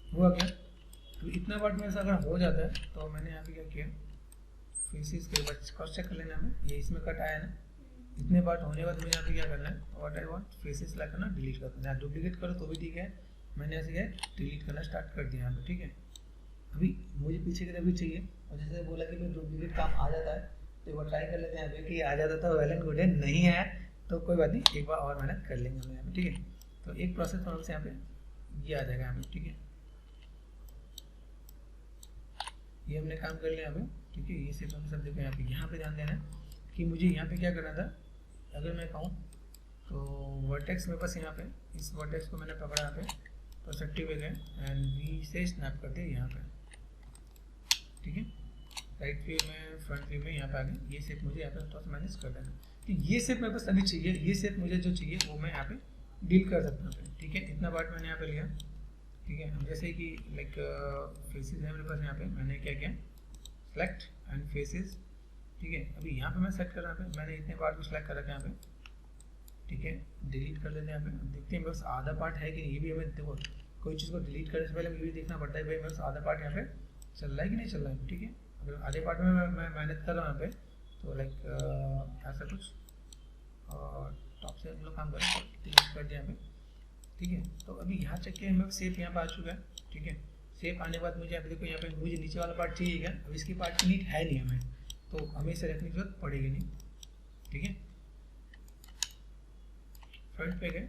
हुआ क्या, तो इतना पार्ट मेरे से अगर हो जाता है तो मैंने यहाँ पे क्या किया, फेसेस के बाद क्रॉस चेक कर लेना, हमें ये इसमें कट आया ना, इतने पार्ट होने के बाद मुझे यहाँ पे क्या करना है, what I want, faces select करना, डिलीट कर देना, डुप्लीकेट करो तो भी ठीक है, मैंने ऐसे क्या डिलीट करना स्टार्ट कर दिया यहाँ पे, ठीक है। अभी मुझे पीछे की तरफ भी चाहिए, और जैसे बोला कि भाई डुप्लीकेट काम आ जाता है, तो एक बार ट्राई कर लेते हैं यहाँ पे कि आ जाता था, वेल एंड गुड है, नहीं है तो कोई बात नहीं, एक बार और मेहनत कर लेंगे हम यहाँ पे, ठीक है। तो एक प्रोसेस थोड़ा सा यहाँ पे ये आ जाएगा यहाँ पे, ठीक है। ये हमने काम कर लिया यहाँ पे, ठीक है। ये सिर्फ हम सब देखो यहाँ पे ध्यान देना है कि मुझे यहाँ पे क्या करना था, अगर मैं कहूँ तो वर्टेक्स मेरे पास यहाँ पे, इस वर्टेक्स को मैंने पकड़ा यहाँ पे, परस्पेक्टिव पे गए एंड वी से स्नैप कर दिया यहाँ पे, ठीक है। राइट व्यू में, फ्रंट व्यू में यहाँ पे आ गए। ये शेप मुझे यहाँ पे थोड़ा सा मैनेज कर देना, तो ये शेप मेरे पास अभी चाहिए, ये शेप मुझे जो चाहिए वो मैं यहाँ पे डील कर सकता हूँ, ठीक है। इतना पार्ट मैंने यहाँ पे लिया, ठीक है। जैसे कि लाइक फेसेस है मेरे पास, यहाँ पे मैंने क्या किया, सेलेक्ट एंड फेसेस, ठीक है। अभी यहाँ पे मैं सेट कर रहा हूँ, मैंने इतने पार्ट को सेलेक्ट कर रखा है यहाँ पे, ठीक है। डिलीट कर लेते हैं यहाँ पे, देखते हैं बस आधा पार्ट है कि नहीं। ये भी हमें देखो, कोई चीज़ को डिलीट करने से पहले ये भी देखना पड़ता है भाई बस आधा पार्ट यहाँ पे चल रहा है कि नहीं चल रहा है, ठीक है। अगर आधे पार्ट में मैं मेहनत कर रहा हूँ यहाँ पे, तो लाइक ऐसा कुछ, और टॉप से हम लोग काम करें, डिलीट कर दिया यहाँ पे, ठीक है। तो अभी यहाँ चेक किया हमें शेप यहाँ पे आ चुका है, ठीक है। शेप आने के बाद मुझे यहाँ पे देखो, यहाँ पे मुझे नीचे वाला पार्ट चाहिए क्या, अब इसकी पार्ट की नीड है नहीं हमें, तो हमें इसे रखने की जरूरत पड़ेगी नहीं, ठीक है। फ्रंट पे गए,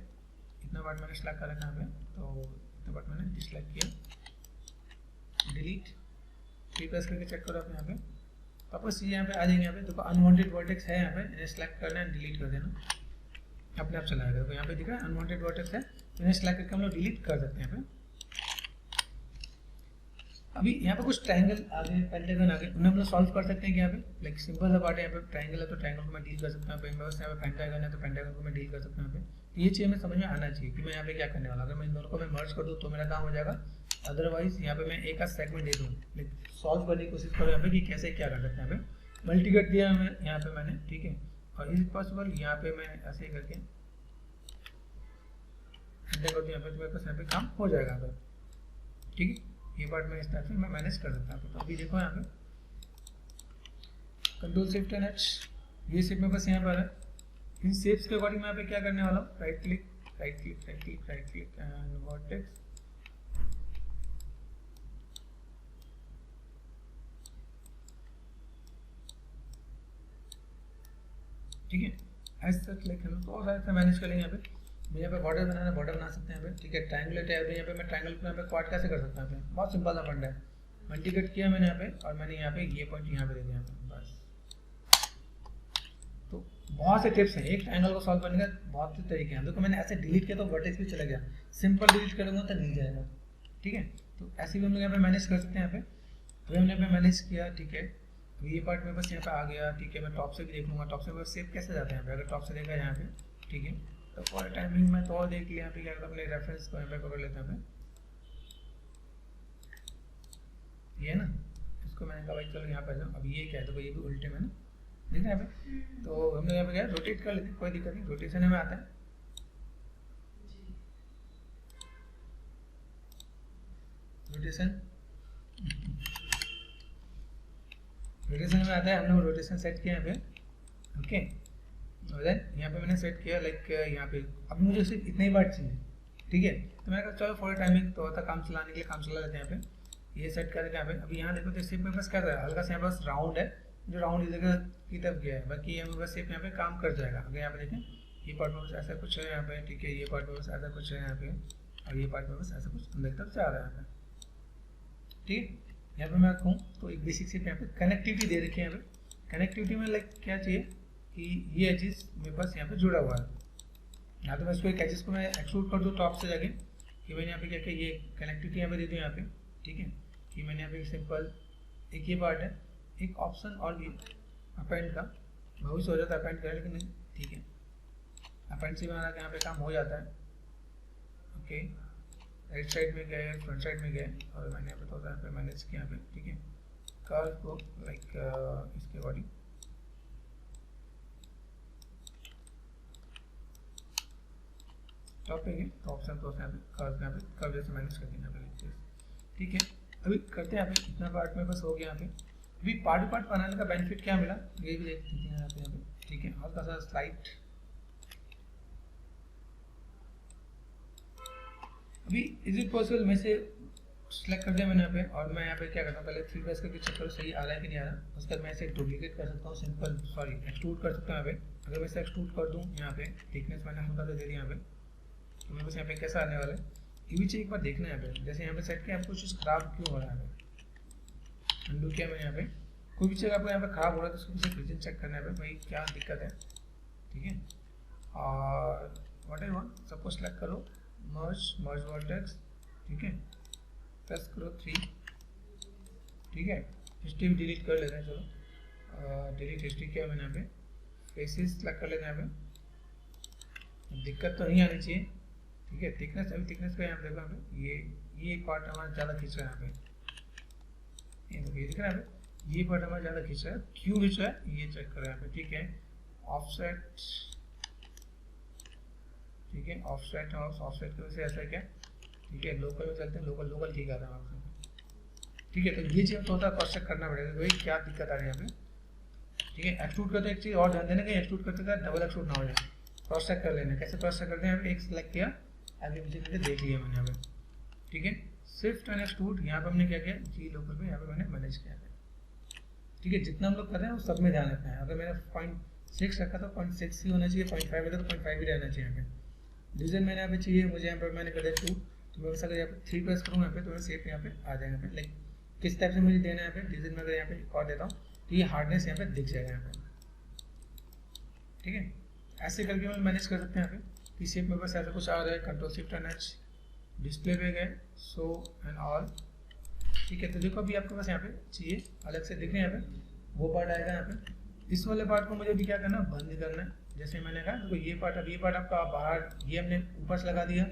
इतना पार्ट मैंने सेलेक्ट कर रखा है यहाँ पे, तो इतना पार्ट मैंने डिसलेक्ट किया, डिलीट, प्रेस करके चेक करो आप यहाँ पे, वापस यहाँ पे आ जाएंगे। यहाँ पे देखो अनवांटेड वर्टेक्स है, यहाँ पे इन्हें सेलेक्ट करना है, डिलीट कर देना, अपने आप चला जाएगा। तो यहाँ पे दिख रहा है अनवांटेड वर्टेक्स है, इन्हें सेलेक्ट करके हम लोग डिलीट कर सकते हैं यहाँ पे। अभी यहाँ पे कुछ ट्रायंगल आ गए, पेंटागन आ गए, उन्हें हम लोग सॉल्व कर सकते हैं कि यहाँ पे लाइक सिंपल सा पार्ट है। यहाँ पे ट्रायंगल है तो ट्रायंगल को मैं डील कर सकता हूँ, यहाँ पे पेंटागन है तो पेंटागन को मैं डील कर सकता हूँ यहाँ पे। तो ये चीज़ हमें समझ में आना चाहिए कि मैं यहाँ पे क्या करने वाला। अगर मैं इन दोनों को मैं मर्ज कर दूँ तो मेरा काम हो जाएगा, अदरवाइज यहाँ पे मैं एक आध सेगमेंट दे दूँ, लाइक सॉल्व करने की कोशिश करूँ यहाँ पे कि कैसे क्या कर सकते हैं। यहाँ पे मल्टीकट दिया मैं यहाँ पे मैंने, ठीक है। और इज पॉसिबल यहाँ पे मैं ऐसे ही करके कर दूँ यहाँ पे, तो मेरे पास यहाँ पे काम हो जाएगा यहाँ पे, ठीक है। ये पार्ट में इस टाइप से मैं मैनेज कर सकता हूँ। तो अभी देखो यहाँ पे कंट्रोल शिफ्ट एंड एच, ये शेप में बस यहाँ पर है। इन शेप्स के अकॉर्डिंग मैं यहाँ पे क्या करने वाला हूँ, right click right click right click right click and vertex, ठीक है। ऐसे लाइक हम बहुत सारे से मैनेज कर लेंगे। यहाँ पे मुझे यहाँ पे बॉर्डर बनाना, बॉर्डर बना सकते हैं यहाँ पे, ठीक है। ट्रायंगुलर टैब है यहाँ पे, मैं ट्रायंगल पे यहाँ पे क्वाड कैसे कर सकता हूँ यहाँ पे, बहुत सिंपल सा फंडा है। मल्टीकट किया मैंने यहाँ पे, और मैंने यहाँ पे ये पॉइंट यहाँ पे दे दिया यहाँ पे, बस। तो बहुत से टिप्स हैं एक ट्रायंगल को सॉल्व करने का, बहुत से तरीके हैं। देखो मैंने ऐसे डिलीट किया तो वर्टेक्स भी चला गया, सिंपल डिलीट करूँगा तो नहीं जाएगा, ठीक है। तो ऐसे भी हम लोग यहाँ पे मैनेज कर सकते हैं। यहाँ पे अभी हमने यहाँ पे मैनेज किया, ठीक है। तो ये पार्ट में बस यहाँ पे आ गया, ठीक है। मैं टॉप से भी देख लूँगा, टॉप से बस शेप कैसे जाता है यहाँ पे, अगर टॉप से देखा यहाँ पे, ठीक है। तो फॉर टाइमिंग में तो और देख लिया, यहाँ पे क्या करता अपने रेफरेंस को यहाँ पे पकड़ लेते हैं, ये है ना, इसको मैंने कहा भाई चलो यहाँ पे जाओ। अब ये क्या है, तो ये भी उल्टे में ना देख रहे हैं यहाँ पे। तो हमने यहाँ पे क्या रोटेट कर लेते हैं, कोई दिक्कत नहीं, रोटेशन में आता है, रोटेशन रोटेशन में आता है। हमने रोटेशन सेट किया यहाँ पे, ओके। और देन यहाँ पे मैंने सेट किया लाइक यहाँ पे, अब मुझे सिर्फ इतने ही बार चाहिए, ठीक है। तो मैंने कहा चलो फॉर टाइमिंग तो होता काम चलाने के लिए काम चला लेते हैं यहाँ पे। ये सेट करके यहाँ पे अभी यहाँ देखो तो शेप में बस क्या है, हल्का सा यहाँ बस राउंड है, जो राउंड इस जगह की तरफ गया है, बाकी यहाँ पे बस शेप यहाँ पे काम कर जाएगा। अगर यहाँ पे देखें ये पार्ट में बस ऐसा कुछ है यहाँ पे, ठीक है। ये पार्ट में बस ऐसा कुछ है यहाँ पे, और ये पार्ट में बस ऐसा कुछ अंदर की तरफ जा रहा है यहाँ पे, ठीक है। यहाँ पे मैं कहूँ तो एक बेसिक शेप यहाँ पे कनेक्टिविटी दे रखी है। यहाँ पे कनेक्टिविटी में लाइक क्या चाहिए कि ये एजेस मेरे पास यहाँ पे जुड़ा हुआ है। यहाँ तो मैं इसको एक एजेस को मैं एक्सक्लूड कर दूँ टॉप से जाके, कि मैंने यहाँ पे क्या किया, ये कनेक्टिविटी यहाँ पे दे दूँ यहाँ पे, ठीक है। कि मैंने यहाँ पे सिंपल एक ये पार्ट है, एक ऑप्शन और भी अपेंड का, भविष्य हो जाता है अपेंड करें, लेकिन नहीं, ठीक है। अपेंड से बना के यहाँ पे काम हो जाता है, ओके। राइट साइड में गए, फ्रंट साइड में गए, और मैंने यहाँ पे थोड़ा सा मैनेज किया यहाँ पे, ठीक है। कर्व को लाइक इसके अकॉर्डिंग टॉप पे गए तो ऑप्शन तो यहाँ पे कर्व जैसे मैनेज करते हैं यहाँ पे, ठीक है। अभी करते हैं यहाँ पे इतना पार्ट में बस हो गया। यहाँ पे अभी पार्ट पार्ट बनाने का बेनिफिट क्या मिला ये भी देखते हैं यहाँ पे, ठीक है। हल्का सा स्लाइड अभी इज इट पॉसिबल में से सेलेक्ट कर दिया मैंने यहाँ पे, और मैं यहाँ पे क्या करता हूँ पहले 3 प्रेस करके चेक करो सही आ रहा है कि नहीं आ रहा। उसके बाद मैं इसे डुप्लीकेट कर सकता हूँ, सिंपल सॉरी एक्सट्रूड कर सकता हूँ यहाँ पे। अगर मैं इसे एक्सट्रूड कर दूँ यहाँ पे, थिकनेस मैंने हल्का सा दे दिया यहाँ पे, तो मेरे पास यहाँ पे कैसा आने वाला है ये भी चाहिए एक बार देखना है यहाँ पे। जैसे यहाँ पे सेट किया आपको कुछ खराब क्यों हो रहा है, अंडू किया मैंने यहाँ पे, कोई भी चीज़ आपको यहाँ पे खराब हो रहा है तो उसको पीछे रीजन चेक करना है भाई क्या दिक्कत है, ठीक है। और what I want, suppose select करो मर्ज वर्टेक्स, ठीक है, प्रेस करो 3, ठीक है। हिस्ट्री भी डिलीट कर लेते हैं, चलो डिलीट हिस्ट्री किया मैंने यहाँ पे, फेसेस सेलेक्ट कर लेते हैं यहाँ पे, दिक्कत तो नहीं आनी चाहिए, ठीक है। थिकनेस, अभी थिकनेस का यहाँ पे देखो, यहाँ पे ये पार्ट हमारा ज़्यादा खींच रहा है यहाँ पे, ये देखो, ये दिख रहा है यहाँ पे, ये पार्ट हमारा ज़्यादा खींच रहा है, क्यों खींच रहा है ये चेक करें यहाँ पे, ठीक है। ऑफसेट, ठीक है, ऑफसेट की वजह से ऐसा क्या, ठीक है। लोकल में चलते हैं, लोकल ठीक आ रहा है आपको, ठीक है। तो ये चीज़ थोड़ा सा क्रॉस चेक करना पड़ेगा कि भाई क्या दिक्कत आ रही है यहाँ पे, ठीक है। एक्सट्रूड करते एक चीज़ और ध्यान देना कि एक्सट्रूड करते का डबल एक्सट्रूड ना हो जाए, क्रॉस चेक कर लेना। कैसे क्रॉस चेक करते हैं, यहाँ पे एक सिलेक्ट किया, आगे पीछे करके देख लिया मैंने यहाँ पे, ठीक है। शिफ्ट एंड एक्सट्रूड, यहाँ पे हमने क्या किया, जी लोकल पे यहाँ पे मैंने मैनेज किया है, ठीक है। जितना हम लोग कर रहे हैं वो सब में ध्यान रखना है। अगर मैंने 0.6 रखा तो 0.6 ही होना चाहिए, 0.5 रखा तो 0.5 ही रहना चाहिए यहाँ पे। डिवीजन मैंने यहाँ पे चाहिए, मुझे यहाँ पे मैंने कर दिया 2, तो मैं अगर यहाँ पे 3 प्रेस करूँ यहाँ पे तो मेरा शेप यहाँ पे आ जाएगा यहाँ पे, लाइक किस टाइप से मुझे देना है यहाँ पे। डिवीजन में अगर यहाँ पे और देता हूँ तो ये हार्डनेस यहाँ पे दिख जाएगा यहाँ पे, ठीक है। ऐसे करके मैं मैनेज कर सकते हैं यहाँ पे। शेप में बस ऐसा कुछ आ रहा है, control shift and H, display पे गए, शो एंड ऑल, ठीक है। तो देखो अभी आपके पास यहाँ पे चाहिए अलग से दिख रहे हैं यहाँ पे, वो पार्ट आएगा यहाँ पे। इस वाले पार्ट को मुझे भी क्या करना, बंद करना है। जैसे मैंने कहा देखो ये पार्ट, अब ये पार्ट आपका बाहर, ये हमने ऊपर से लगा दिया,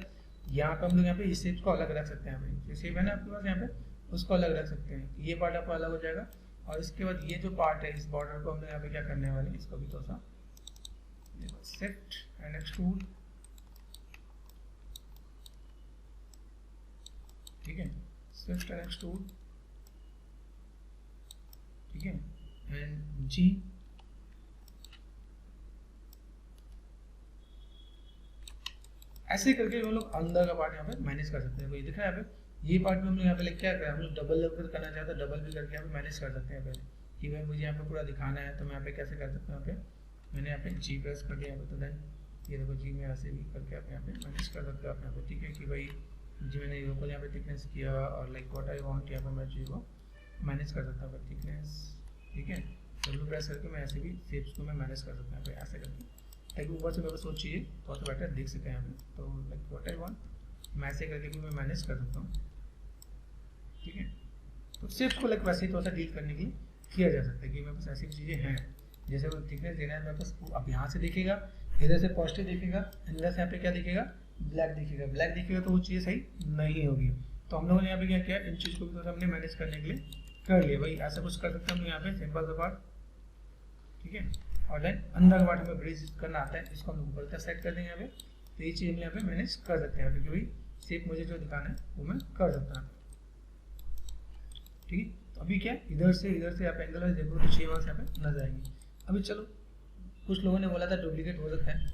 यहाँ पे हम लोग यहाँ पे इस शेप को अलग रख सकते हैं। यहाँ पे शेप है ना आपके पास यहाँ पे, उसको अलग रख सकते हैं, ये पार्ट आपका अलग हो जाएगा। और इसके बाद ये जो पार्ट है, इस बॉर्डर को हम लोग यहाँ पे क्या करने वाले हैं, इसको भी थोड़ा सा देखो, शिफ्ट एंड एक्सट्रूड, ठीक है, शिफ्ट एंड एक्सट्रूड, ठीक है, एंड जी, ऐसे करके हम लोग अंदर का पार्ट यहाँ पे मैनेज कर सकते हैं। कोई दिख रहा है यहाँ पे, ये पार्ट में हम लोग यहाँ पे क्या करें, हम लोग डबल लेवल करना चाहते हैं, डबल भी करके यहाँ पे मैनेज कर सकते हैं पहले, कि भाई मुझे यहाँ पे पूरा दिखाना है, तो मैं यहाँ पे कैसे कर सकता हूँ। यहाँ पे मैंने यहाँ पे जी प्रेस कर दिया यहाँ पे, तो देन ये देखो जी में ऐसे भी करके आप यहाँ पे मैनेज कर सकते हो आप यहाँ पे, ठीक है। कि भाई जी मैंने लोकल यहाँ पे थिकनेस किया, और लाइक व्हाट आई वांट, यहाँ पे मैं जी को मैनेज कर सकता हूँ थिकनेस, ठीक है। डब्ल्यू प्रेस करके मैं ऐसे भी शेप्स को मैं मैनेज कर सकता हूँ यहाँ पे, ऐसे करके, ताकि ऊपर से मेरे को सोच चाहिए थोड़ा सा बेटर देख सकें यहाँ पे। तो लाइक व्हाट आई वांट, मैं ऐसे करके भी मैं मैनेज कर सकता हूँ, ठीक है। तो शेप्स को लाइक वैसे ही थोड़ा सा डील करने के लिए किया जा सकता है कि मेरे पास ऐसी चीज़ें हैं, जैसे वो थिकनेस देना है मेरे पास, अब यहाँ से दिखेगा, इधर से पॉजिटिव दिखेगा, अंदर से यहाँ पे क्या दिखेगा, ब्लैक दिखेगा। ब्लैक दिखेगा तो वो चीज़ सही नहीं होगी। तो हम लोगों ने यहाँ पे क्या किया, इन चीज़ को भी तो हमने मैनेज करने के लिए कर लिया। भाई ऐसा कुछ कर सकते हैं हम यहाँ पे, सिंपल सा पार्ट, ठीक है। और देन अंदर का पार्ट हमें ब्रिज करना आता है, इसको हम ऊपर का सेट कर देंगे यहाँ पे। तो ये चीज़ हम यहाँ पे मैनेज कर सकते हैं, क्योंकि भाई शेप मुझे जो दिखाना है वो मैं कर सकता हूँ, ठीक है। तो अभी क्या, इधर से आप एंगल वाइज देखो तो 6 मार्क्स यहाँ पे नजर आएंगे। अभी चलो, कुछ लोगों ने बोला था डुप्लीकेट हो सकता है,